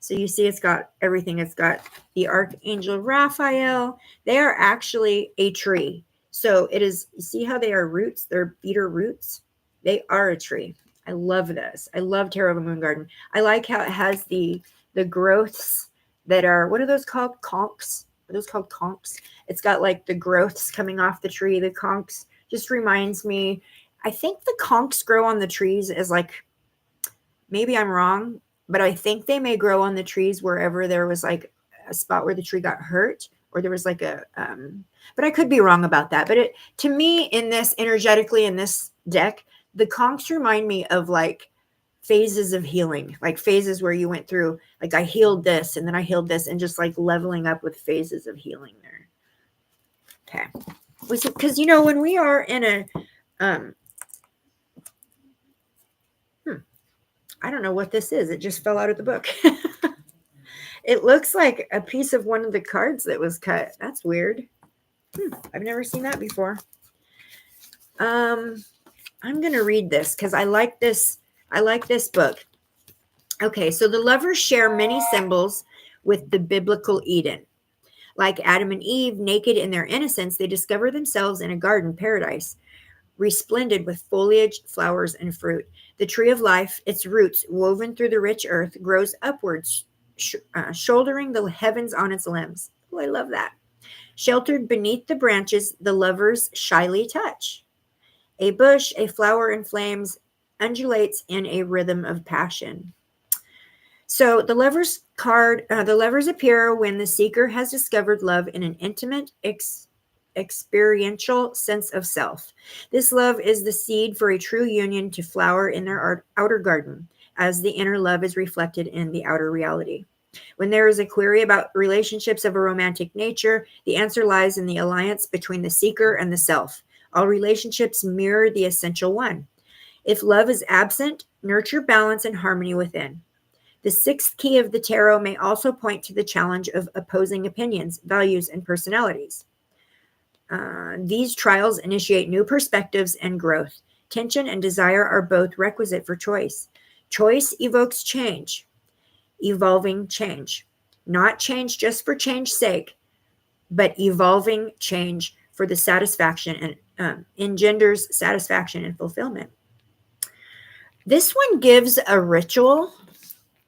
So you see it's got everything. It's got the Archangel Raphael. They are actually a tree. So it is, you see how they are roots? They're beetle roots. They are a tree. I love this. I love Tarot of a Moon Garden. I like how it has the growths that are, what are those called? Conchs. Are those called conchs? It's got like the growths coming off the tree. The conchs just reminds me, I think the conchs grow on the trees as like, maybe I'm wrong, but I think they may grow on the trees wherever there was like a spot where the tree got hurt, or there was like a, but I could be wrong about that. But to me, in this, energetically in this deck, the conchs remind me of like phases of healing, like phases where you went through, like I healed this and then I healed this, and just like leveling up with phases of healing there. Okay. Because, when we are in a, I don't know what this is. It just fell out of the book. It looks like a piece of one of the cards that was cut. That's weird. I've never seen that before. I'm going to read this because I like this. I like this book. Okay, so the lovers share many symbols with the biblical Eden. Like Adam and Eve, naked in their innocence, they discover themselves in a garden paradise, resplendent with foliage, flowers, and fruit. The tree of life, its roots woven through the rich earth, grows upwards, shouldering the heavens on its limbs. Oh, I love that. Sheltered beneath the branches, the lovers shyly touch. A bush, a flower in flames, undulates in a rhythm of passion. So the lovers appear when the seeker has discovered love in an intimate, experiential sense of self. This love is the seed for a true union to flower in their outer garden, as the inner love is reflected in the outer reality. When there is a query about relationships of a romantic nature, the answer lies in the alliance between the seeker and the self. All relationships mirror the essential one. If love is absent, nurture balance and harmony within. The sixth key of the tarot may also point to the challenge of opposing opinions, values, and personalities. These trials initiate new perspectives and growth. Tension and desire are both requisite for choice. Choice evokes change, evolving change. Not change just for change's sake, but evolving change for the satisfaction and engenders satisfaction and fulfillment. This one gives a ritual.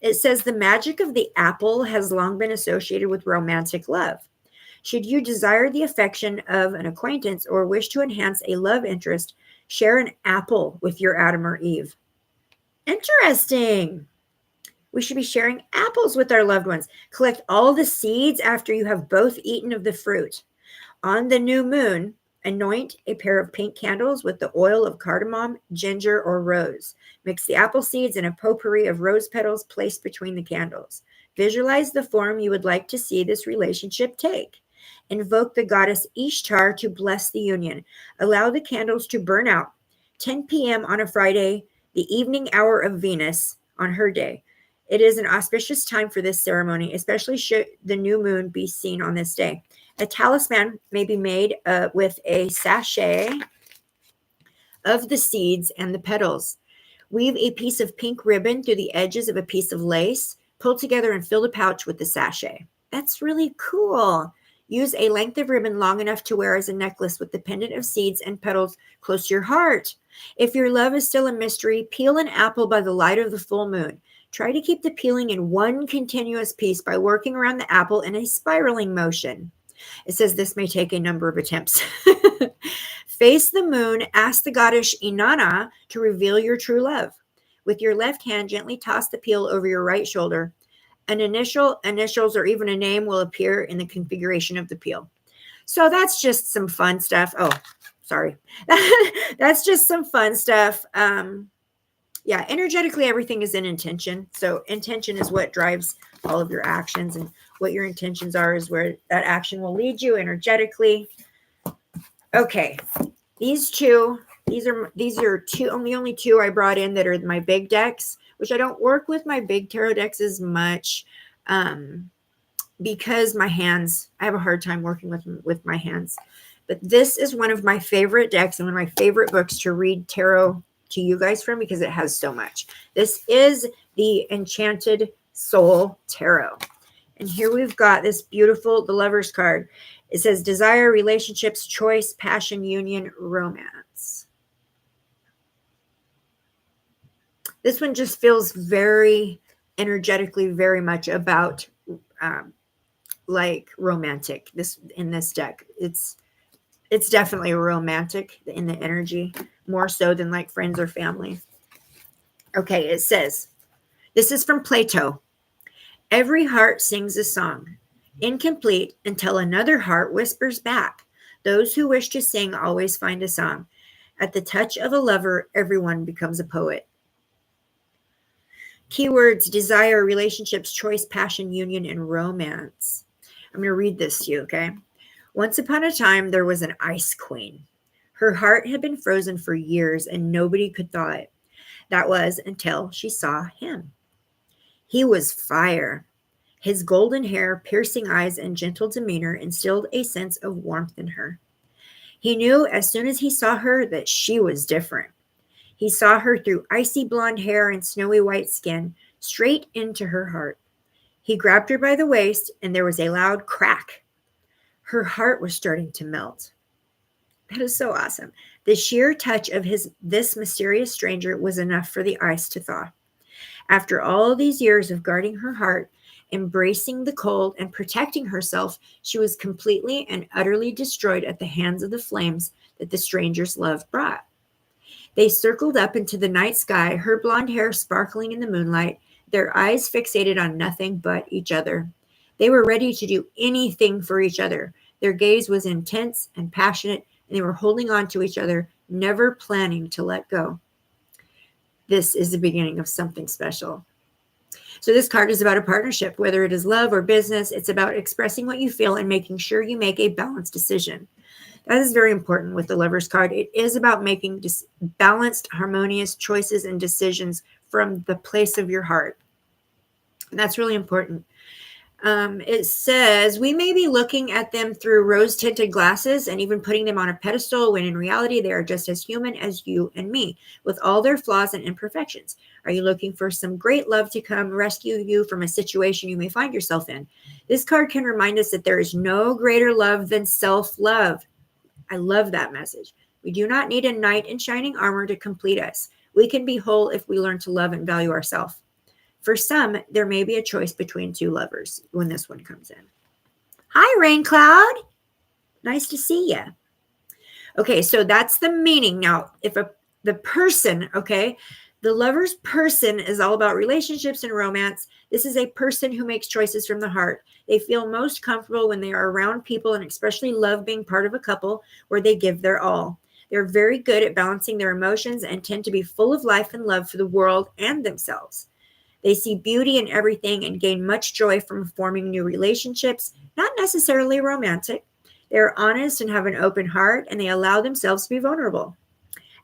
It says the magic of the apple has long been associated with romantic love. Should you desire the affection of an acquaintance or wish to enhance a love interest, share an apple with your Adam or Eve. Interesting. We should be sharing apples with our loved ones. Collect all the seeds after you have both eaten of the fruit. On the new moon, anoint a pair of pink candles with the oil of cardamom, ginger, or rose. Mix the apple seeds in a potpourri of rose petals placed between the candles. Visualize the form you would like to see this relationship take. Invoke the goddess Ishtar to bless the union. Allow the candles to burn out. 10 p.m. on a Friday, the evening hour of Venus on her day. It is an auspicious time for this ceremony, especially should the new moon be seen on this day. A talisman may be made with a sachet of the seeds and the petals. Weave a piece of pink ribbon through the edges of a piece of lace. Pull together and fill the pouch with the sachet. That's really cool. Use a length of ribbon long enough to wear as a necklace with the pendant of seeds and petals close to your heart. If your love is still a mystery, peel an apple by the light of the full moon. Try to keep the peeling in one continuous piece by working around the apple in a spiraling motion. It says this may take a number of attempts. Face the moon, ask the goddess Inanna to reveal your true love. With your left hand, gently toss the peel over your right shoulder. An initials, or even a name will appear in the configuration of the peel. So that's just some fun stuff. Oh, sorry. That's just some fun stuff. Yeah, energetically, everything is in intention. So intention is what drives all of your actions, and what your intentions are is where that action will lead you energetically. Okay, these are two, only two I brought in that are my big decks, which I don't work with my big tarot decks as much because my hands, I have a hard time working with my hands. But this is one of my favorite decks and one of my favorite books to read tarot to you guys from because it has so much. This is the Enchanted Soul Tarot. And here we've got this beautiful, the Lover's card. It says desire, relationships, choice, passion, union, romance. This one just feels very energetically, very much about like romantic. In this deck, it's definitely romantic in the energy, more so than like friends or family. Okay, it says, this is from Plato. Every heart sings a song, incomplete until another heart whispers back. Those who wish to sing always find a song. At the touch of a lover, everyone becomes a poet. Keywords: desire, relationships, choice, passion, union, and romance. I'm going to read this to you, okay? Once upon a time, there was an ice queen. Her heart had been frozen for years, and nobody could thaw it. That was until she saw him. He was fire. His golden hair, piercing eyes, and gentle demeanor instilled a sense of warmth in her. He knew as soon as he saw her that she was different. He saw her through icy blonde hair and snowy white skin, straight into her heart. He grabbed her by the waist, and there was a loud crack. Her heart was starting to melt. That is so awesome. The sheer touch of this mysterious stranger was enough for the ice to thaw. After all these years of guarding her heart, embracing the cold, and protecting herself, she was completely and utterly destroyed at the hands of the flames that the stranger's love brought. They circled up into the night sky, her blonde hair sparkling in the moonlight, their eyes fixated on nothing but each other. They were ready to do anything for each other. Their gaze was intense and passionate, and they were holding on to each other, never planning to let go. This is the beginning of something special. So this card is about a partnership, whether it is love or business. It's about expressing what you feel and making sure you make a balanced decision. That is very important with the Lover's card. It is about making balanced, harmonious choices and decisions from the place of your heart. And that's really important. It says, we may be looking at them through rose-tinted glasses and even putting them on a pedestal when in reality they are just as human as you and me, with all their flaws and imperfections. Are you looking for some great love to come rescue you from a situation you may find yourself in? This card can remind us that there is no greater love than self-love. I love that message. We do not need a knight in shining armor to complete us. We can be whole if we learn to love and value ourselves. For some, there may be a choice between two lovers when this one comes in. Hi, Rain Cloud. Nice to see you. Okay, so that's the meaning. Now, if the person, okay, the Lover's person is all about relationships and romance. This is a person who makes choices from the heart. They feel most comfortable when they are around people and especially love being part of a couple where they give their all. They're very good at balancing their emotions and tend to be full of life and love for the world and themselves. They see beauty in everything and gain much joy from forming new relationships, not necessarily romantic. They're honest and have an open heart, and they allow themselves to be vulnerable.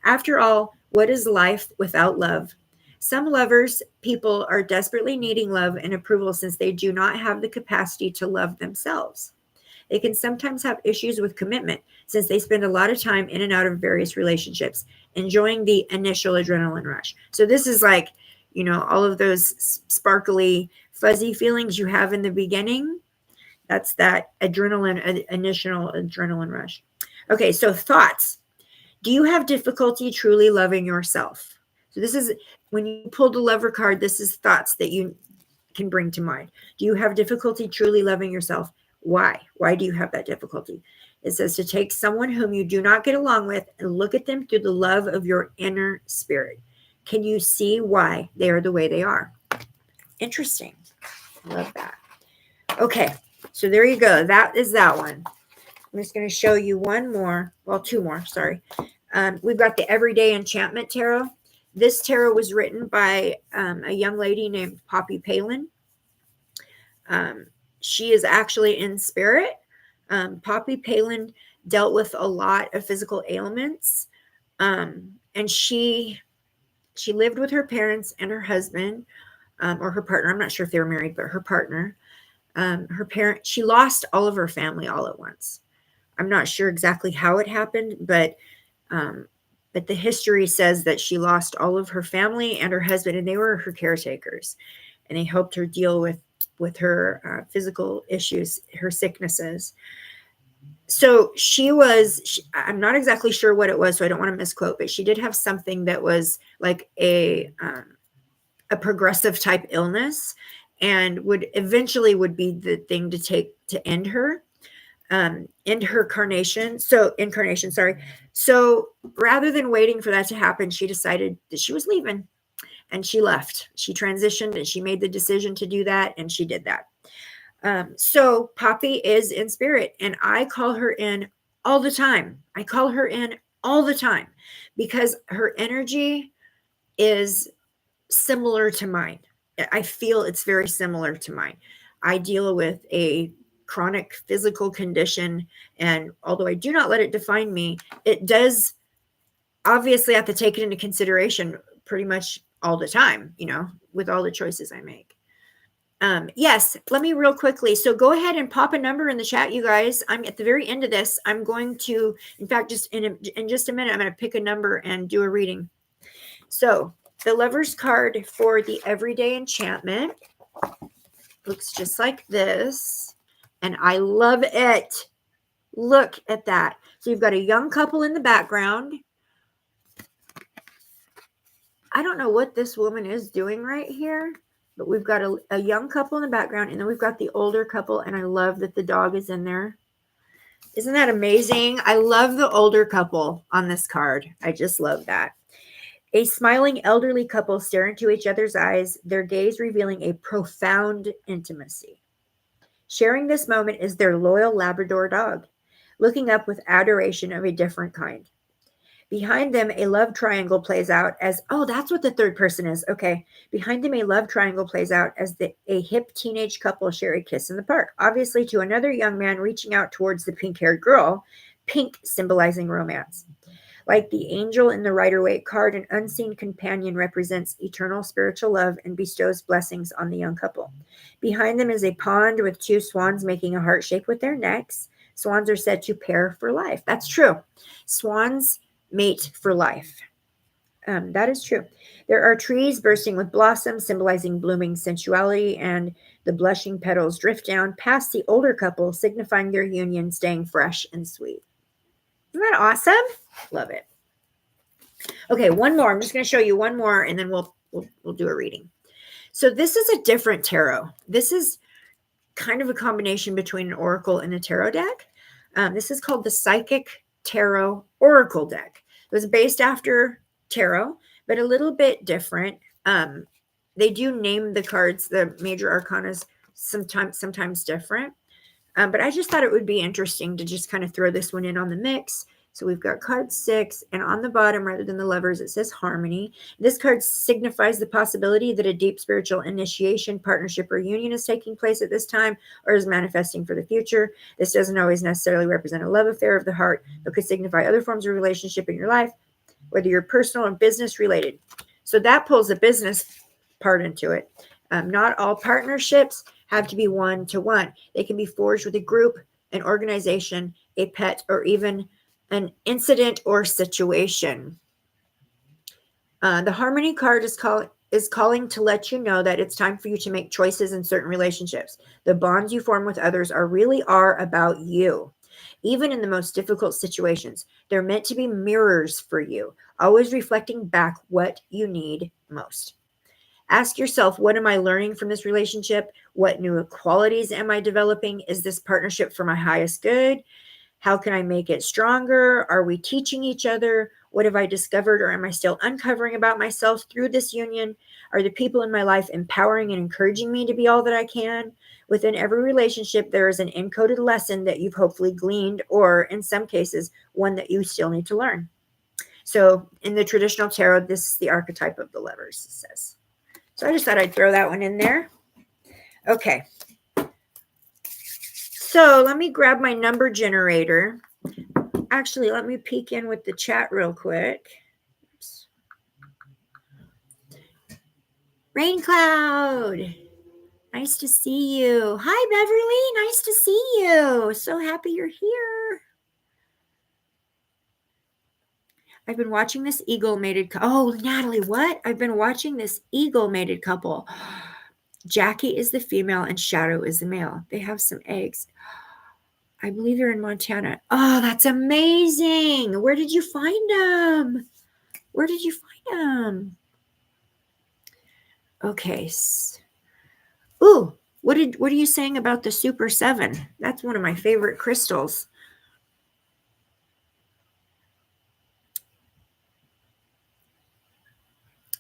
After all, what is life without love? Some lovers, people are desperately needing love and approval since they do not have the capacity to love themselves. They can sometimes have issues with commitment since they spend a lot of time in and out of various relationships, enjoying the initial adrenaline rush. So this is like, you know, all of those sparkly, fuzzy feelings you have in the beginning. That's that initial adrenaline rush. Okay, so thoughts. Do you have difficulty truly loving yourself? So this is, when you pull the Lover card, this is thoughts that you can bring to mind. Do you have difficulty truly loving yourself? Why? Why do you have that difficulty? It says to take someone whom you do not get along with and look at them through the love of your inner spirit. Can you see why they are the way they are? Interesting. Love that. Okay, so there you go. That is that one. I'm just going to show you one more. Well, two more, sorry. We've got the Everyday Enchantment Tarot. This tarot was written by a young lady named Poppy Palin. She is actually in spirit. Poppy Palin dealt with a lot of physical ailments. And she lived with her parents and her husband, or her partner. I'm not sure if they were married, but her partner. She lost all of her family all at once. I'm not sure exactly how it happened, but the history says that she lost all of her family and her husband, and they were her caretakers, and they helped her deal with her physical issues, her sicknesses. So I'm not exactly sure what it was, so I don't want to misquote, but she did have something that was like a progressive type illness, and would eventually be the thing to take to end her incarnation. So rather than waiting for that to happen, she decided that she was leaving, and she left. She transitioned and she made the decision to do that, and she did that. So Poppy is in spirit, and I call her in all the time. Because her energy is similar to mine. I feel it's very similar to mine. I deal with a chronic physical condition, and although I do not let it define me, it does. Obviously, I have to take it into consideration pretty much all the time, with all the choices I make. Yes, let me real quickly. So go ahead and pop a number in the chat, you guys. I'm at the very end of this. I'm going to, in fact, just in just a minute, I'm going to pick a number and do a reading. So the Lover's card for the Everyday Enchantment looks just like this, and I love it. Look at that. So you've got a young couple in the background. I don't know what this woman is doing right here, but we've got a young couple in the background, and then we've got the older couple, and I love that the dog is in there. Isn't that amazing? I love the older couple on this card. I just love that. A smiling elderly couple stare into each other's eyes, their gaze revealing a profound intimacy. Sharing this moment is their loyal Labrador dog, looking up with adoration of a different kind. Behind them, a love triangle plays out as, oh, that's what the third person is. Okay. Behind them, a love triangle plays out as a hip teenage couple share a kiss in the park, obviously to another young man reaching out towards the pink haired girl, pink symbolizing romance. Like the angel in the Rider-Waite card, an unseen companion represents eternal spiritual love and bestows blessings on the young couple. Behind them is a pond with two swans making a heart shape with their necks. Swans are said to pair for life. That's true. Swans mate for life. That is true. There are trees bursting with blossoms, symbolizing blooming sensuality, and the blushing petals drift down past the older couple, signifying their union staying fresh and sweet. Isn't that awesome? Love it. Okay, one more. I'm just going to show you one more, and then we'll do a reading. So this is a different tarot. This is kind of a combination between an oracle and a tarot deck. This is called the Psychic Tarot Oracle deck. It was based after tarot, but a little bit different. They do name the cards, the major arcanas, sometimes different. But I just thought it would be interesting to just kind of throw this one in on the mix. So we've got card 6, and on the bottom, rather than the lovers, it says harmony. This card signifies the possibility that a deep spiritual initiation, partnership, or union is taking place at this time or is manifesting for the future. This doesn't always necessarily represent a love affair of the heart, but could signify other forms of relationship in your life, whether you're personal or business related. So that pulls the business part into it. Not all partnerships have to be one-to-one. They can be forged with a group, an organization, a pet, or even an incident or situation. The Harmony card is calling to let you know that it's time for you to make choices in certain relationships. The bonds you form with others really are about you. Even in the most difficult situations, they're meant to be mirrors for you, always reflecting back what you need most. Ask yourself, what am I learning from this relationship? What new qualities am I developing? Is this partnership for my highest good? How can I make it stronger? Are we teaching each other? What have I discovered or am I still uncovering about myself through this union? Are the people in my life empowering and encouraging me to be all that I can? Within every relationship, there is an encoded lesson that you've hopefully gleaned, or in some cases, one that you still need to learn. So in the traditional tarot, this is the archetype of the lovers, it says. So I just thought I'd throw that one in there. Okay. So let me grab my number generator. Actually, let me peek in with the chat real quick. Oops. Rain Cloud, nice to see you. Hi, Beverly, nice to see you. So happy you're here. I've been watching this eagle-mated couple. Oh, Natalie, what? I've been watching this eagle-mated couple. Jackie is the female and Shadow is the male. They have some eggs. I believe they're in Montana. Oh, that's amazing. Where did you find them? Where did you find them? Okay. Ooh, what are you saying about the Super 7? That's one of my favorite crystals.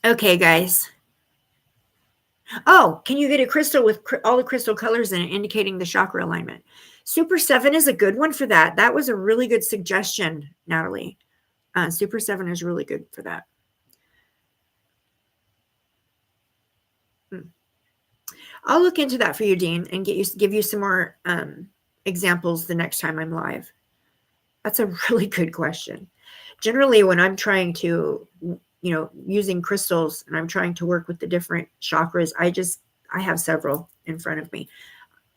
Okay, guys. Oh, can you get a crystal with all the crystal colors in it, indicating the chakra alignment? Super 7 is a good one for that. That was a really good suggestion, Natalie. Super 7 is really good for that. I'll look into that for you, Dean, and give you some more examples the next time I'm live. That's a really good question. Generally, when I'm trying to, using crystals and I'm trying to work with the different chakras, I have several in front of me.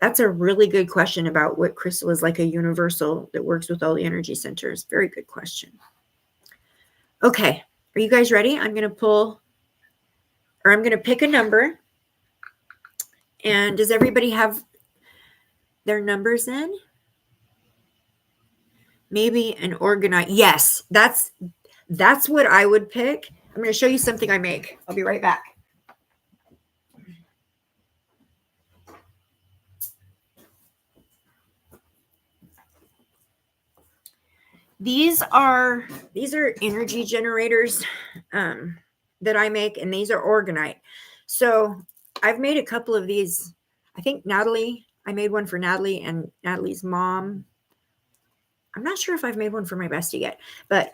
That's a really good question about what crystal is like a universal that works with all the energy centers. Very good question. Okay. Are you guys ready? I'm going to pick a number. And does everybody have their numbers in? Maybe an organite. Yes, that's what I would pick. I'm going to show you something I make. I'll be right back. These are energy generators that I make, and these are organite. So I've made a couple of these. I think I made one for Natalie and Natalie's mom. I'm not sure if I've made one for my bestie yet, but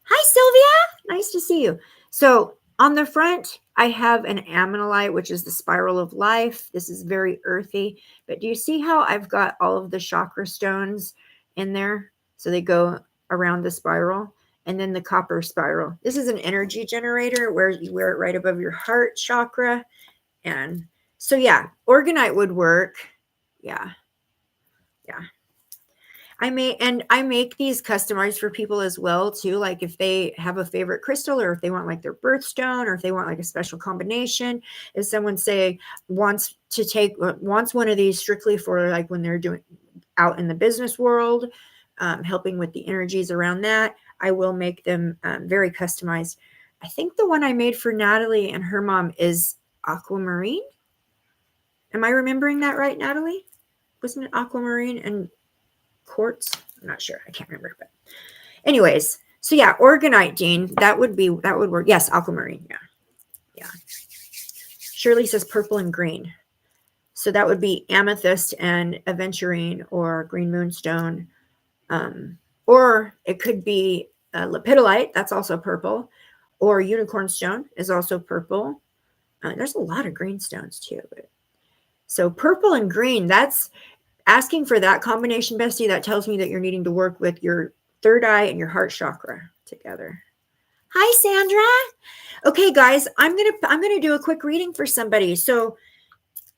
hi, Sylvia. Nice to see you. So on the front, I have an ammonite, which is the spiral of life. This is very earthy, but do you see how I've got all of the chakra stones in there? So they go around the spiral, and then the copper spiral. This is an energy generator where you wear it right above your heart chakra. And so, yeah, organite would work. Yeah. I make these customized for people as well too. Like if they have a favorite crystal, or if they want like their birthstone, or if they want like a special combination. If someone wants one of these strictly for like when they're doing out in the business world, helping with the energies around that, I will make them very customized. I think the one I made for Natalie and her mom is aquamarine. Am I remembering that right, Natalie? Wasn't it aquamarine and quartz? I'm not sure. I can't remember. But anyways, so yeah, organite, Dean. That would work. Yes, aquamarine. Yeah. Shirley says purple and green. So that would be amethyst and aventurine or green moonstone. Or it could be lepidolite. That's also purple. Or unicorn stone is also purple. There's a lot of green stones too. So purple and green, that's asking for that combination, bestie. That tells me that you're needing to work with your third eye and your heart chakra together. Hi, Sandra. Okay, guys, I'm gonna do a quick reading for somebody. So,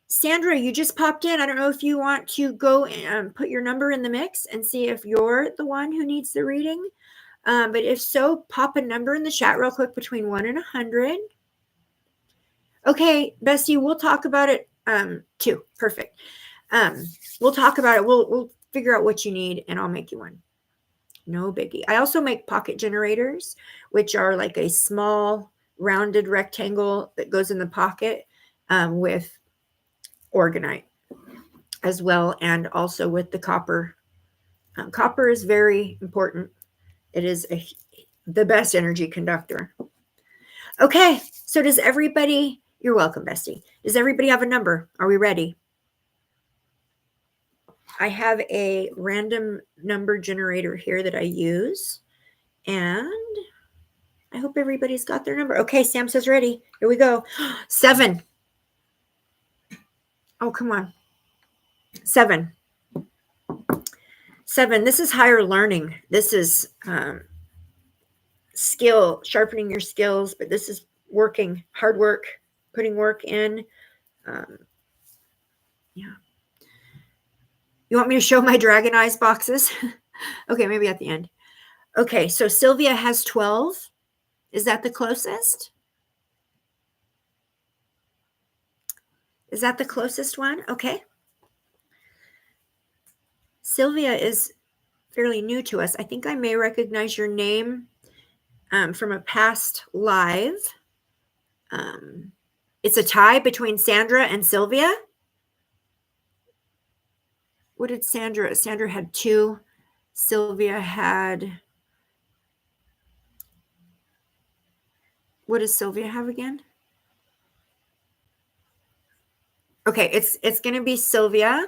Sandra, you just popped in. I don't know if you want to go and put your number in the mix and see if you're the one who needs the reading. But if so, pop a number in the chat real quick between 1 and 100. Okay, bestie, we'll talk about it too. Perfect. We'll talk about it. We'll figure out what you need, and I'll make you one. No biggie. I also make pocket generators, which are like a small rounded rectangle that goes in the pocket with organite as well, and also with the copper. Copper is very important. It is the best energy conductor. Okay, so does everybody? You're welcome, bestie. Does everybody have a number? Are we ready? I have a random number generator here that I use, and I hope everybody's got their number. Okay, Sam says ready. Here we go. 7. Oh, come on. 7. 7. This is higher learning. This is skill, sharpening your skills, but this is working, hard work, putting work in. Yeah. You want me to show my dragon eyes boxes? Okay, maybe at the end. Okay, so Sylvia has 12. Is that the closest? Is that the closest one? Okay. Sylvia is fairly new to us. I think I may recognize your name from a past live. It's a tie between Sandra and Sylvia. What did Sandra? Sandra had 2. Sylvia had. What does Sylvia have again? Okay, it's going to be Sylvia.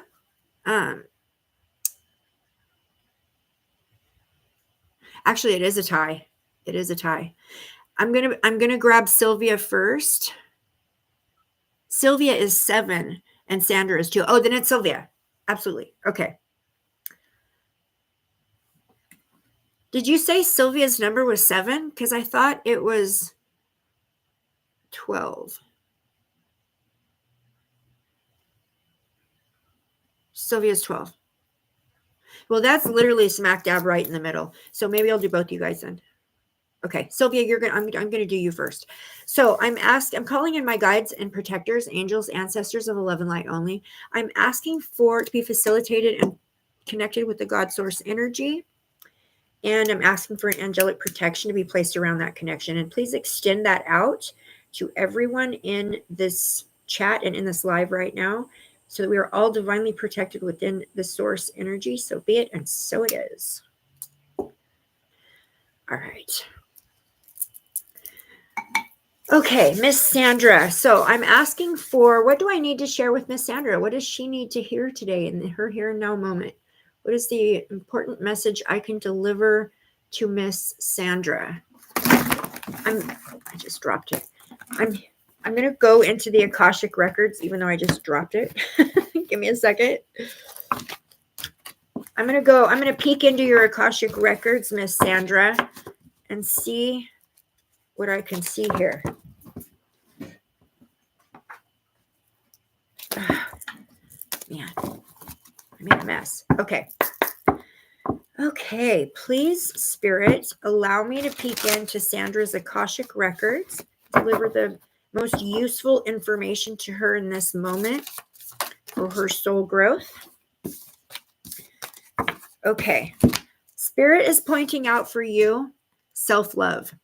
Actually, it is a tie. It is a tie. I'm gonna grab Sylvia first. Sylvia is 7 and Sandra is 2. Oh, then it's Sylvia. Absolutely. Okay. Did you say Sylvia's number was 7? Because I thought it was 12. Sylvia's 12. Well, that's literally smack dab right in the middle. So maybe I'll do both you guys then. Okay, Sylvia, I'm gonna do you first. So I'm calling in my guides and protectors, angels, ancestors of 11 light only. I'm asking for to be facilitated and connected with the God source energy. And I'm asking for an angelic protection to be placed around that connection. And please extend that out to everyone in this chat and in this live right now, so that we are all divinely protected within the source energy. So be it, and so it is. All right. Okay, Miss Sandra. So I'm asking for, what do I need to share with Miss Sandra? What does she need to hear today in her here and now moment? What is the important message I can deliver to Miss Sandra? I just dropped it. I'm going to go into the Akashic Records, even though I just dropped it. Give me a second. I'm going to peek into your Akashic Records, Miss Sandra, and see what I can see here. Man, I made a mess. Okay, please, Spirit, allow me to peek into Sandra's Akashic Records, deliver the most useful information to her in this moment for her soul growth. Okay, Spirit is pointing out for you self-love,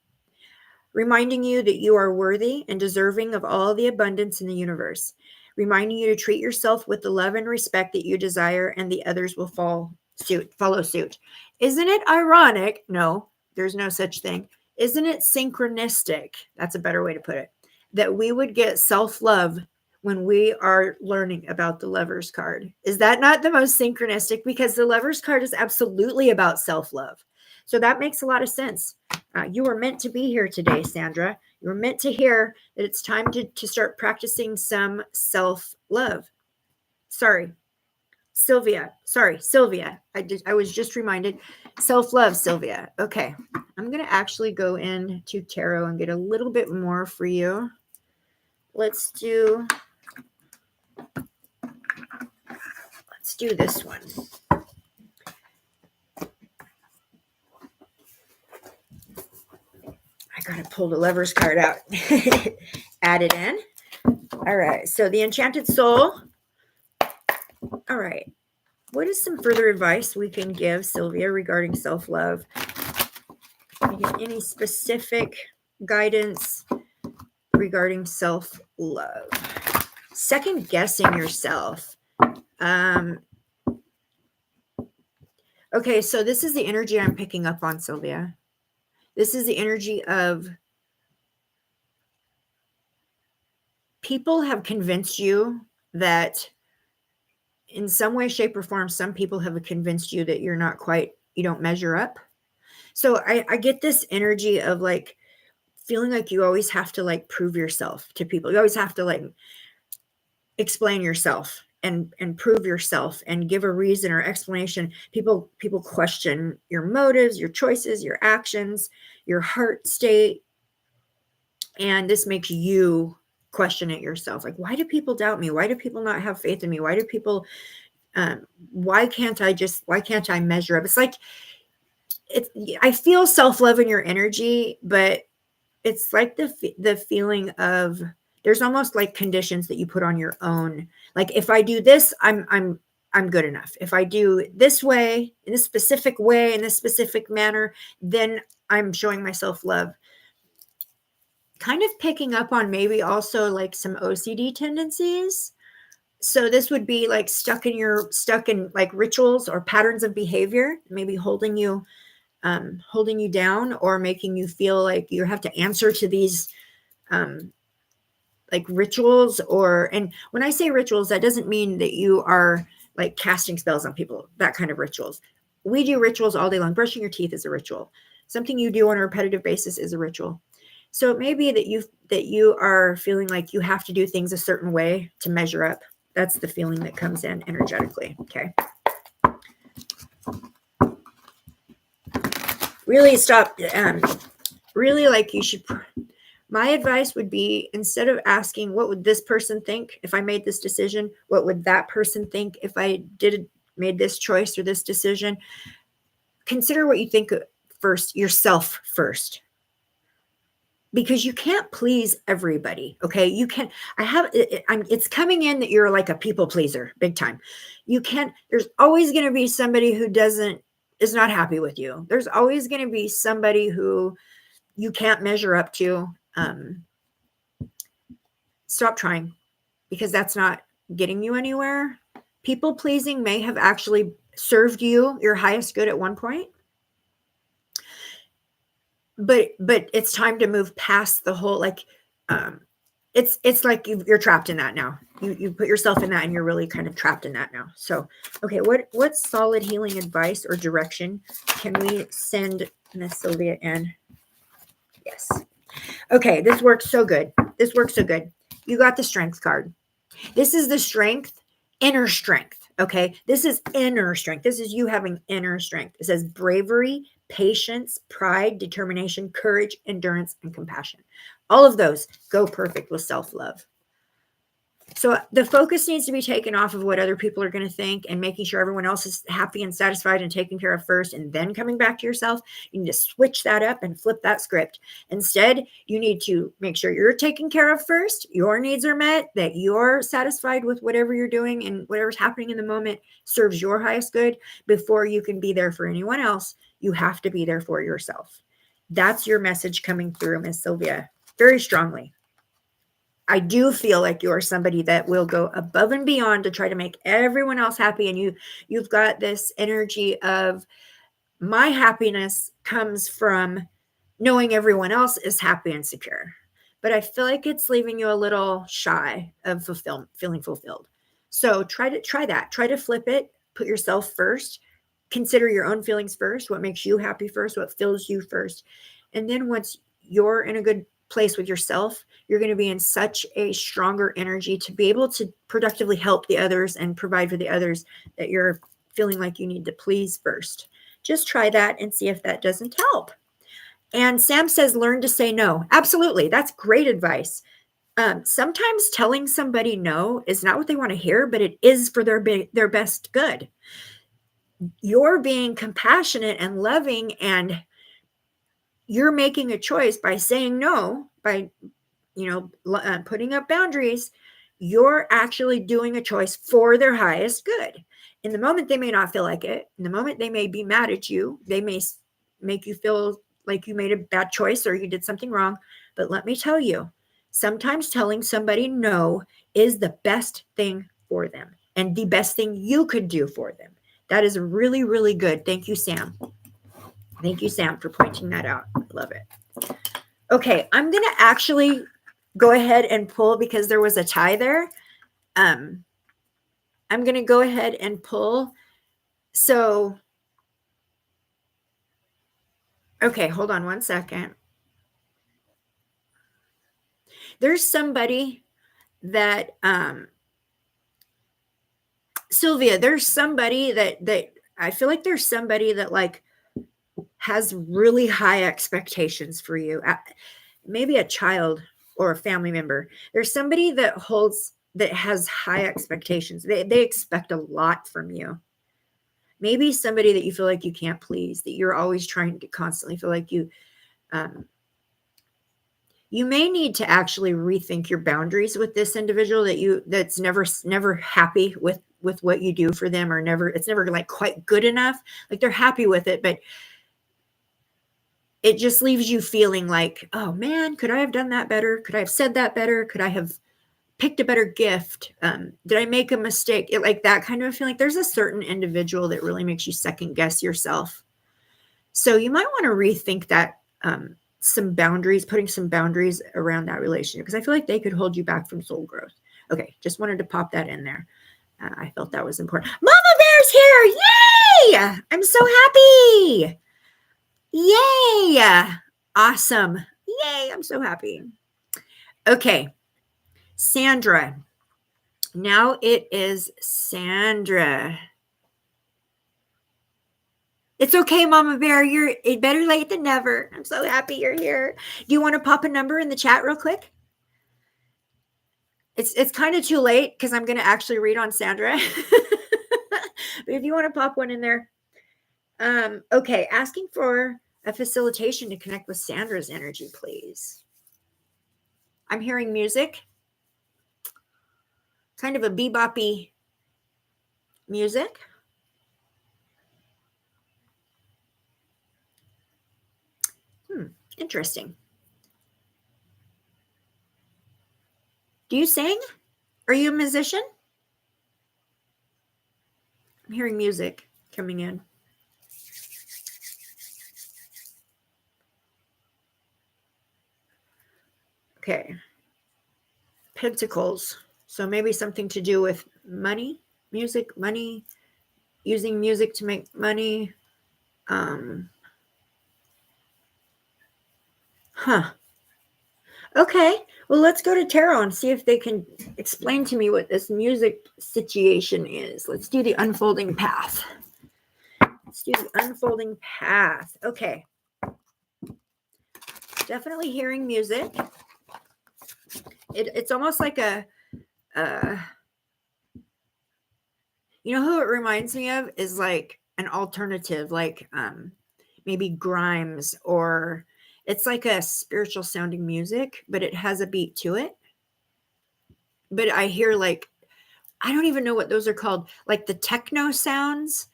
reminding you that you are worthy and deserving of all the abundance in the universe, reminding you to treat yourself with the love and respect that you desire, and the others will follow suit. Isn't it ironic? No, there's no such thing. Isn't it synchronistic? That's a better way to put it. That we would get self-love when we are learning about the Lover's card. Is that not the most synchronistic? Because the Lover's card is absolutely about self-love. So that makes a lot of sense. You were meant to be here today, Sandra. You were meant to hear that it's time to start practicing some self-love. Sylvia. I was just reminded. Self-love, Sylvia. Okay. I'm going to actually go into tarot and get a little bit more for you. Let's do this one. I got to pull the Lover's card out. Add it in. All right. So the Enchanted Soul. All right. What is some further advice we can give Sylvia regarding self-love? Any specific guidance regarding self-love? Second guessing yourself. Okay, so this is the energy I'm picking up on, Sylvia. This is the energy of people have convinced you that in some way, shape, or form, some people have convinced you that you don't measure up. So I get this energy of like feeling like you always have to like prove yourself to people. You always have to like explain yourself and prove yourself and give a reason or explanation. People question your motives, your choices, your actions, your heart state. And this makes you question it yourself. Like, why do people doubt me? Why do people not have faith in me? Why do people, why can't I measure up? It's like, I feel self-love in your energy, but it's like the feeling of, there's almost like conditions that you put on your own. Like, if I do this, I'm good enough. If I do this way, in this specific way, in this specific manner, then I'm showing myself love. Kind of picking up on maybe also like some OCD tendencies. So this would be like stuck in like rituals or patterns of behavior, maybe holding you down or making you feel like you have to answer to these like rituals. And when I say rituals, that doesn't mean that you are like casting spells on people, that kind of rituals. We do rituals all day long. Brushing your teeth is a ritual. Something you do on a repetitive basis is a ritual. So it may be that you are feeling like you have to do things a certain way to measure up. That's the feeling that comes in energetically. Okay. Really stop. Really, like, you should. My advice would be, instead of asking, what would this person think if I made this decision? What would that person think if I made this choice or this decision? Consider what you think first, yourself first. Because you can't please everybody. Okay. You can't, it's coming in that you're like a people pleaser, big time. You can't, there's always going to be somebody who doesn't is not happy with you. There's always going to be somebody who you can't measure up to. Stop trying, because that's not getting you anywhere. People pleasing may have actually served you your highest good at one point, but it's time to move past the whole, like, it's like you're trapped in that now. You put yourself in that and you're really kind of trapped in that now. So, okay, what solid healing advice or direction can we send Miss Sylvia in? Yes. Okay, this works so good. This works so good. You got the strength card. This is the strength, inner strength. Okay, this is inner strength. This is you having inner strength. It says bravery, patience, pride, determination, courage, endurance, and compassion. All of those go perfect with self-love. So the focus needs to be taken off of what other people are going to think and making sure everyone else is happy and satisfied and taken care of first, and then coming back to yourself. You need to switch that up and flip that script. Instead, you need to make sure you're taken care of first, your needs are met, that you're satisfied with whatever you're doing and whatever's happening in the moment serves your highest good before you can be there for anyone else. You have to be there for yourself. That's your message coming through, Miss Sylvia, very strongly. I do feel like you're somebody that will go above and beyond to try to make everyone else happy. And you've got this energy of, my happiness comes from knowing everyone else is happy and secure. But I feel like it's leaving you a little shy of feeling fulfilled. So try that. Try to flip it. Put yourself first. Consider your own feelings first. What makes you happy first? What fills you first? And then once you're in a good place with yourself, you're going to be in such a stronger energy to be able to productively help the others and provide for the others that you're feeling like you need to please first. Just try that and see if that doesn't help. And Sam says, learn to say no. Absolutely. That's great advice. Sometimes telling somebody no is not what they want to hear, but it is for their best good. You're being compassionate and loving, and you're making a choice by saying no, by putting up boundaries. You're actually doing a choice for their highest good. In the moment, they may not feel like it. In the moment, they may be mad at you. They may make you feel like you made a bad choice or you did something wrong. But let me tell you, sometimes telling somebody no is the best thing for them and the best thing you could do for them. That is really, really good. Thank you, Sam. Thank you, Sam, for pointing that out. I love it. Okay, I'm going to actually go ahead and pull, because there was a tie there. I'm going to go ahead and pull. So, okay, hold on one second. There's somebody that, Sylvia, there's somebody that I feel like there's somebody that like has really high expectations for you. Maybe a child or a family member. There's somebody that has high expectations. They expect a lot from you. Maybe somebody that you feel like you can't please, that you're always trying to constantly feel like you may need to actually rethink your boundaries with this individual that's never happy with what you do for them, or it's never like quite good enough. Like they're happy with it, but it just leaves you feeling like, oh man, could I have done that better? Could I have said that better? Could I have picked a better gift? Did I make a mistake? Like that kind of feeling. There's a certain individual that really makes you second guess yourself. So you might want to rethink that, some boundaries, putting some boundaries around that relationship, because I feel like they could hold you back from soul growth. Okay, just wanted to pop that in there. I felt that was important. Mama Bear's here! Yay! I'm so happy! Yay! Awesome. Yay, I'm so happy. Okay, Sandra. Now it is Sandra. It's okay, Mama Bear. You're better late than never. I'm so happy you're here. Do you want to pop a number in the chat real quick? It's kind of too late because I'm going to actually read on Sandra. But if you want to pop one in there. Okay, asking for a facilitation to connect with Sandra's energy, please. I'm hearing music. Kind of a beboppy music. Interesting. Do you sing? Are you a musician? I'm hearing music coming in. Okay. Pentacles. So maybe something to do with money, music, money, using music to make money. Okay. Well, let's go to tarot and see if they can explain to me what this music situation is. Let's do the unfolding path. Let's do the unfolding path. Okay. Definitely hearing music. It's almost like a, you know who it reminds me of is like an alternative, like maybe Grimes, or it's like a spiritual sounding music, but it has a beat to it. But I hear like, I don't even know what those are called, like the techno sounds.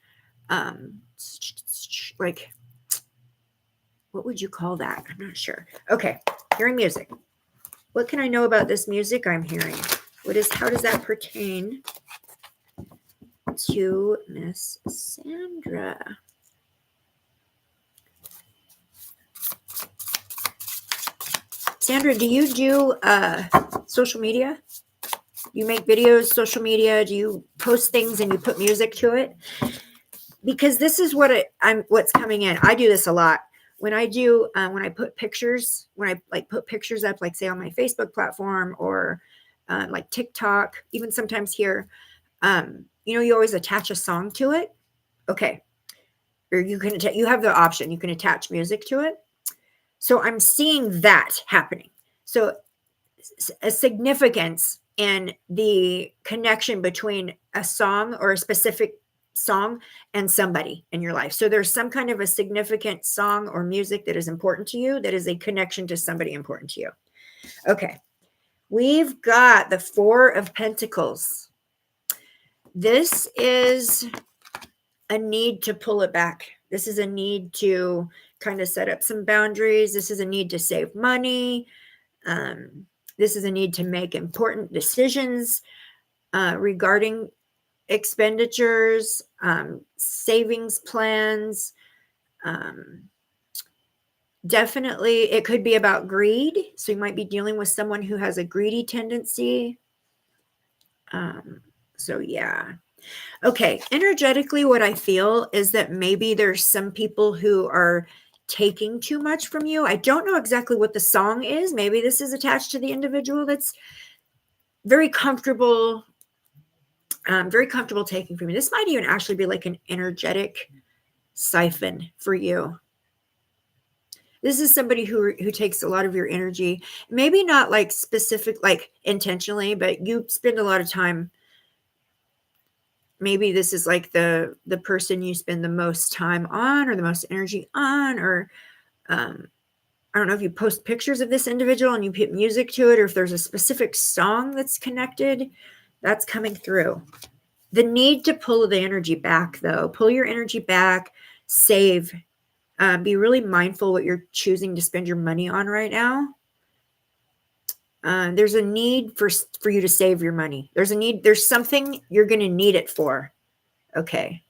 Like, what would you call that? I'm not sure. Okay, hearing music. What can I know about this music I'm hearing? How does that pertain to Miss Sandra? Sandra, do you do social media? You make videos, social media? Do you post things and you put music to it? Because this is what's coming in. I do this a lot. When I do, when I put pictures, put pictures up, like say on my Facebook platform or like TikTok, even sometimes here, you always attach a song to it. Okay. Or you have the option, you can attach music to it. So I'm seeing that happening. So a significance in the connection between a song or a specific song and somebody in your life. So there's some kind of a significant song or music that is important to you, that is a connection to somebody important to you. Okay. We've got the Four of Pentacles. This is a need to pull it back. This is a need to kind of set up some boundaries. This is a need to save money. This is a need to make important decisions regarding expenditures, savings plans. Definitely, it could be about greed. So you might be dealing with someone who has a greedy tendency. So yeah. Okay, energetically, what I feel is that maybe there's some people who are taking too much from you. I don't know exactly what the song is. Maybe this is attached to the individual that's very comfortable taking from you. This might even actually be like an energetic siphon for you. This is somebody who takes a lot of your energy, maybe not like specific, like intentionally, but you spend a lot of time. Maybe this is like the person you spend the most time on or the most energy on, or I don't know if you post pictures of this individual and you put music to it, or if there's a specific song that's connected, that's coming through. The need to pull the energy back, though. Pull your energy back, save. Be really mindful what you're choosing to spend your money on right now. There's a need for you to save your money. There's something you're going to need it for. Okay.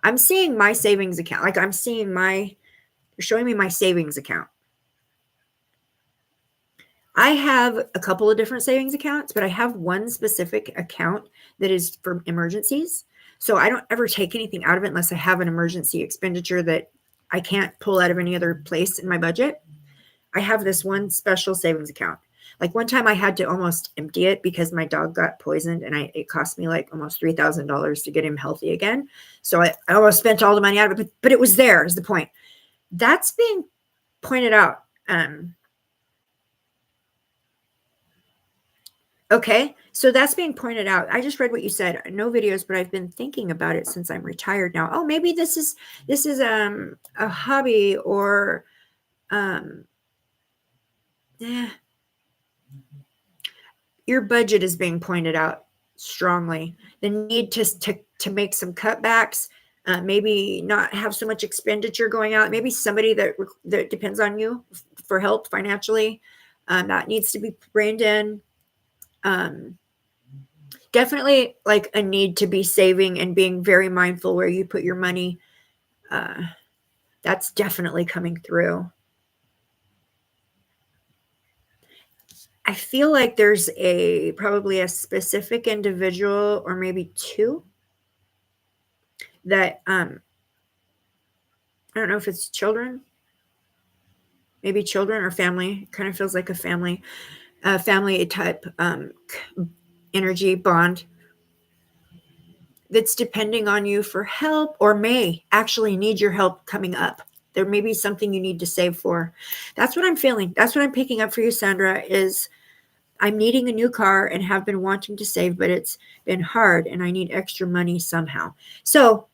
I'm seeing my savings account. Like they're showing me my savings account. I have a couple of different savings accounts, but I have one specific account that is for emergencies. So I don't ever take anything out of it unless I have an emergency expenditure that I can't pull out of any other place in my budget. I have this one special savings account. Like one time I had to almost empty it because my dog got poisoned and it cost me like almost $3,000 to get him healthy again. So I almost spent all the money out of it, but it was there is the point. That's being pointed out. Okay, so that's being pointed out. I just read what you said. No videos, but I've been thinking about it since I'm retired now. Oh, maybe this is a hobby or your budget is being pointed out strongly. The need to make some cutbacks. maybe not have so much expenditure going out. Maybe somebody that depends on you for help financially, that needs to be reined in. Definitely like a need to be saving and being very mindful where you put your money. That's definitely coming through. I feel like there's probably a specific individual or maybe two that I don't know if it's children, maybe children or family. Kind of feels like a family type energy bond that's depending on you for help, or may actually need your help coming up. There may be something you need to save for. That's what I'm feeling. That's what I'm picking up for you, Sandra, is I'm needing a new car and have been wanting to save, but it's been hard and I need extra money somehow. So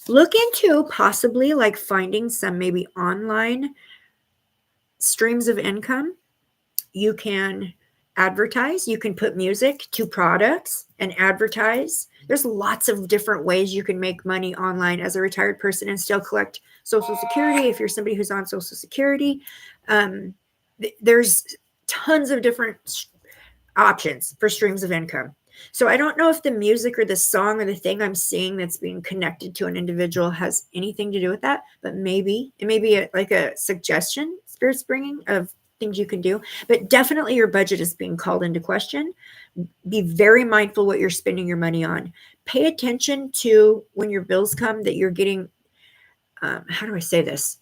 look into possibly like finding some maybe online streams of income. You can advertise, you can put music to products and advertise. There's lots of different ways you can make money online as a retired person and still collect Social Security if you're somebody who's on Social Security. There's tons of different options for streams of income. So I don't know if the music or the song or the thing I'm seeing that's being connected to an individual has anything to do with that, but maybe it may be like a suggestion Spirit's bringing of things you can do. But definitely your budget is being called into question. Be very mindful what you're spending your money on. Pay attention to when your bills come that you're getting, how do I say this?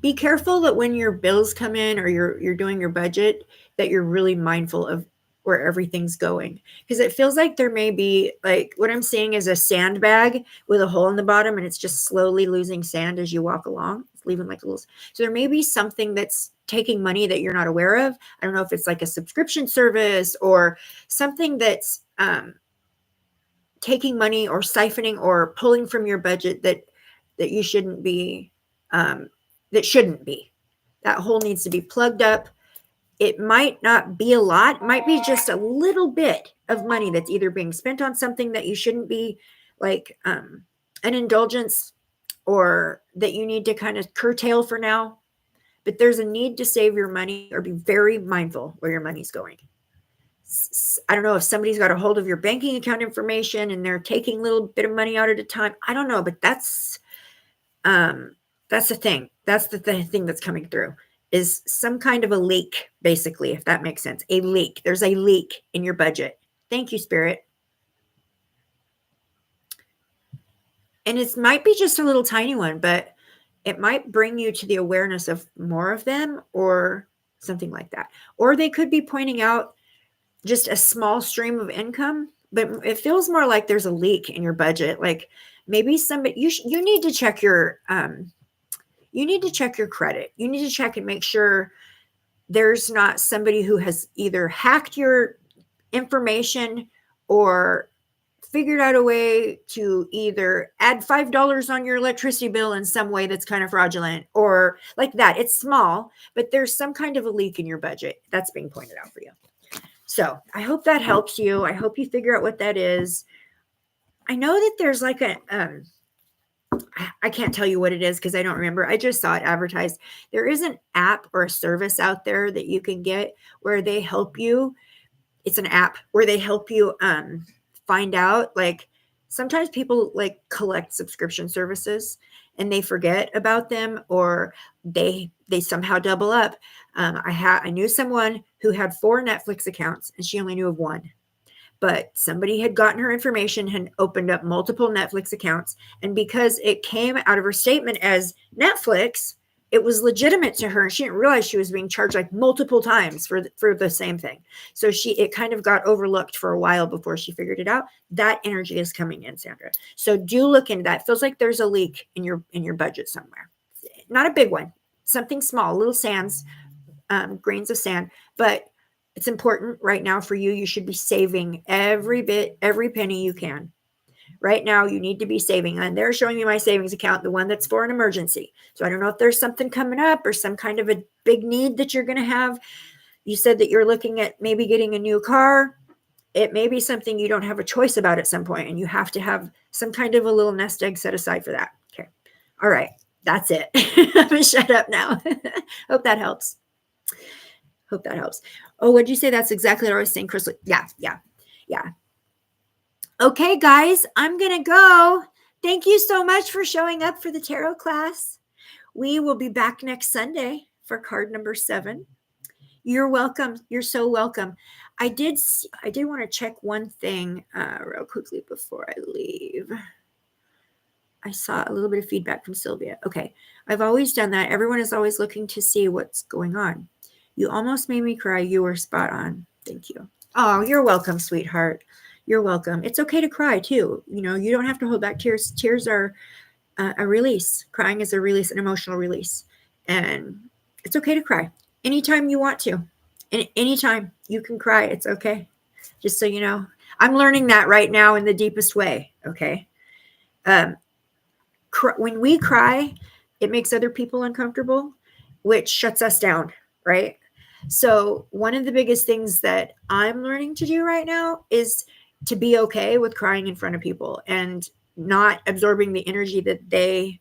Be careful that when your bills come in or you're doing your budget, that you're really mindful of where everything's going, because it feels like there may be, like, what I'm seeing is a sandbag with a hole in the bottom and it's just slowly losing sand as you walk along. It's leaving like a little, so there may be something that's taking money that you're not aware of. I don't know if it's like a subscription service or something that's taking money or siphoning or pulling from your budget that you shouldn't be, that shouldn't be. That hole needs to be plugged up. It might not be a lot. It might be just a little bit of money that's either being spent on something that you shouldn't be, like an indulgence, or that you need to kind of curtail for now. But there's a need to save your money or be very mindful where your money's going. I don't know if somebody's got a hold of your banking account information and they're taking a little bit of money out at a time. I don't know, but that's the thing. That's the thing that's coming through, is some kind of a leak, basically, if that makes sense. A leak. There's a leak in your budget. Thank you, Spirit. And it might be just a little tiny one, but it might bring you to the awareness of more of them or something like that. Or they could be pointing out just a small stream of income, but it feels more like there's a leak in your budget. Like maybe somebody, you need to check your credit. You need to check and make sure there's not somebody who has either hacked your information or figured out a way to either add $5 on your electricity bill in some way that's kind of fraudulent or like that. It's small, but there's some kind of a leak in your budget that's being pointed out for you. So I hope that helps you. I hope you figure out what that is. I know that there's like I can't tell you what it is because I don't remember. I just saw it advertised. There is an app or a service out there that you can get where they help you. It's an app where they help you find out, like, sometimes people like collect subscription services and they forget about them, or they somehow double up. I knew someone who had 4 Netflix accounts and she only knew of one. But somebody had gotten her information and opened up multiple Netflix accounts. And because it came out of her statement as Netflix, it was legitimate to her. And she didn't realize she was being charged like multiple times for the same thing. So it kind of got overlooked for a while before she figured it out. That energy is coming in, Sandra. So do look into that. It feels like there's a leak in your budget somewhere. Not a big one, something small, little sands, grains of sand, but it's important right now for you. You should be saving every bit, every penny you can. Right now, you need to be saving. And they're showing me my savings account, the one that's for an emergency. So I don't know if there's something coming up or some kind of a big need that you're going to have. You said that you're looking at maybe getting a new car. it may be something you don't have a choice about at some point, and you have to have some kind of a little nest egg set aside for that. Okay. All right. That's it. I'm going to shut up now. Hope that helps. Hope that helps. Oh, what'd you say? That's exactly what I was saying, Crystal. Yeah. Okay, guys, I'm going to go. Thank you so much for showing up for the tarot class. We will be back next Sunday for card number 7. You're welcome. You're so welcome. I did want to check one thing real quickly before I leave. I saw a little bit of feedback from Sylvia. Okay. I've always done that. Everyone is always looking to see what's going on. You almost made me cry. You were spot on. Thank you. Oh, you're welcome, sweetheart. You're welcome. It's okay to cry too. You know, you don't have to hold back tears. Tears are a release. Crying is a release, an emotional release. And it's okay to cry anytime you want to. Anytime you can cry, it's okay. Just so you know, I'm learning that right now in the deepest way. Okay. When we cry, it makes other people uncomfortable, which shuts us down, right? So one of the biggest things that I'm learning to do right now is to be okay with crying in front of people and not absorbing the energy that they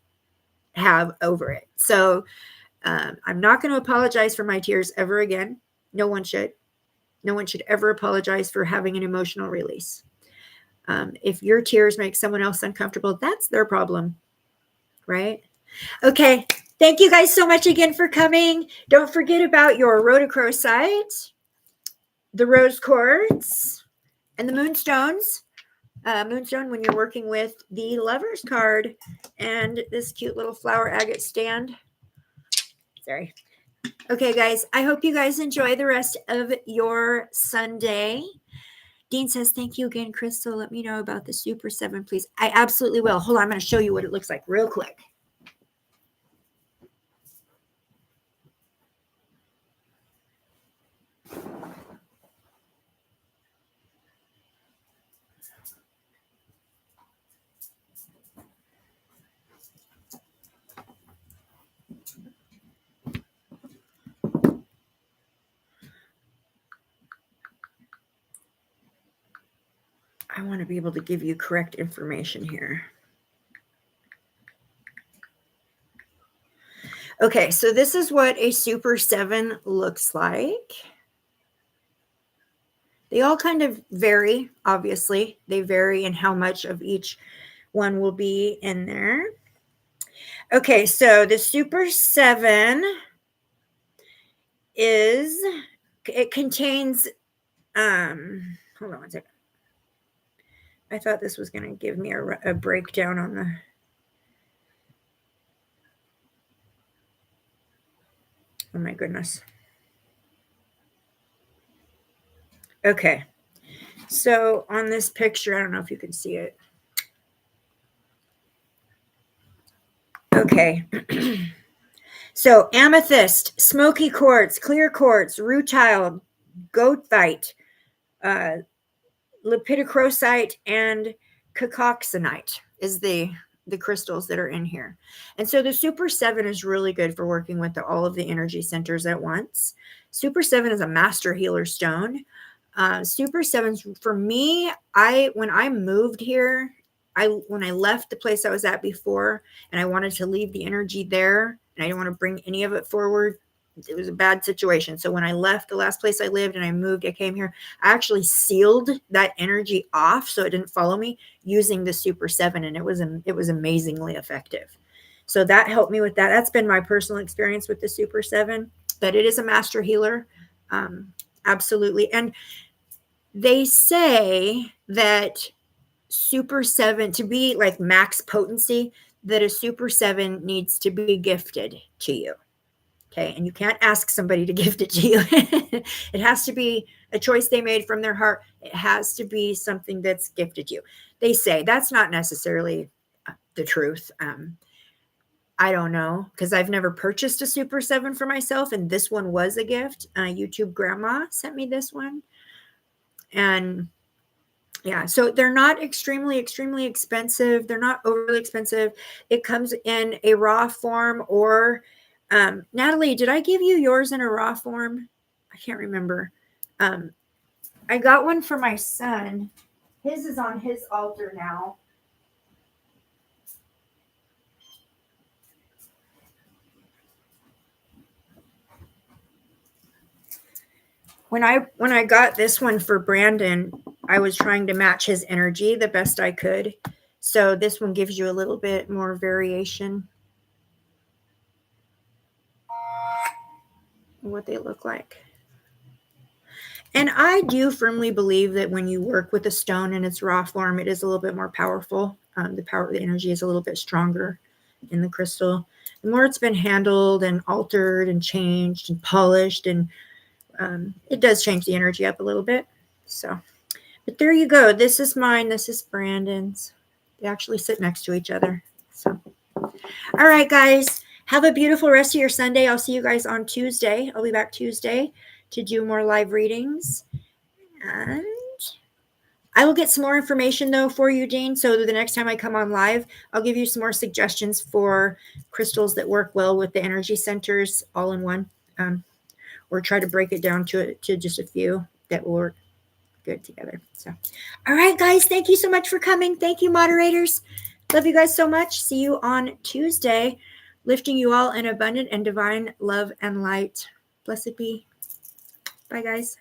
have over it. So I'm not going to apologize for my tears ever again. No one should. No one should ever apologize for having an emotional release. If your tears make someone else uncomfortable, that's their problem, right? Okay. Thank you guys so much again for coming. Don't forget about your rhodochrosite, the rose quartz, and the moonstones. Moonstone when you're working with the Lover's card and this cute little flower agate stand. Sorry. Okay, guys. I hope you guys enjoy the rest of your Sunday. Dean says, thank you again, Crystal. Let me know about the Super 7, please. I absolutely will. Hold on. I'm going to show you what it looks like real quick. I want to be able to give you correct information here. Okay, so this is what a Super 7 looks like. They all kind of vary, obviously. They vary in how much of each one will be in there. Okay, so the Super 7 it contains, hold on one second. I thought this was going to give me a breakdown on the, oh my goodness. Okay. So on this picture, I don't know if you can see it. Okay. So amethyst, smoky quartz, clear quartz, rutile, goethite, lepidocrosite, and cacoxenite is the crystals that are in here. And so the Super 7 is really good for working with all of the energy centers at once. Super 7 is a master healer stone. Super 7s for me, when I moved here, when I left the place I was at before and I wanted to leave the energy there and I didn't want to bring any of it forward, it was a bad situation. So when I left the last place I lived and I moved, I came here, I actually sealed that energy off so it didn't follow me using the Super 7, and it was amazingly effective. So that helped me with that. That's been my personal experience with the Super 7, but it is a master healer. Absolutely. And they say that Super 7, to be like max potency, that a Super 7 needs to be gifted to you. Okay. And you can't ask somebody to gift it to you. It has to be a choice they made from their heart. It has to be something that's gifted to you. They say that's not necessarily the truth. I don't know, because I've never purchased a Super 7 for myself, and this one was a gift. YouTube grandma sent me this one. And yeah, so they're not extremely expensive. They're not overly expensive. It comes in a raw form, or Natalie, did I give you yours in a raw form? I can't remember. I got one for my son. His is on his altar now. When I got this one for Brandon, I was trying to match his energy the best I could. So this one gives you a little bit more variation. What they look like. And I do firmly believe that when you work with a stone in its raw form, it is a little bit more powerful. The energy is a little bit stronger in the crystal. The more it's been handled and altered and changed and polished, and it does change the energy up a little bit. So, but there you go. This is mine. This is Brandon's. They actually sit next to each other. So, all right, guys. Have a beautiful rest of your Sunday. I'll see you guys on Tuesday. I'll be back Tuesday to do more live readings. And I will get some more information, though, for you, Dean. So the next time I come on live, I'll give you some more suggestions for crystals that work well with the energy centers all in one. Or try to break it down to just a few that will work good together. So, all right, guys. Thank you so much for coming. Thank you, moderators. Love you guys so much. See you on Tuesday. Lifting you all in abundant and divine love and light. Blessed be. Bye, guys.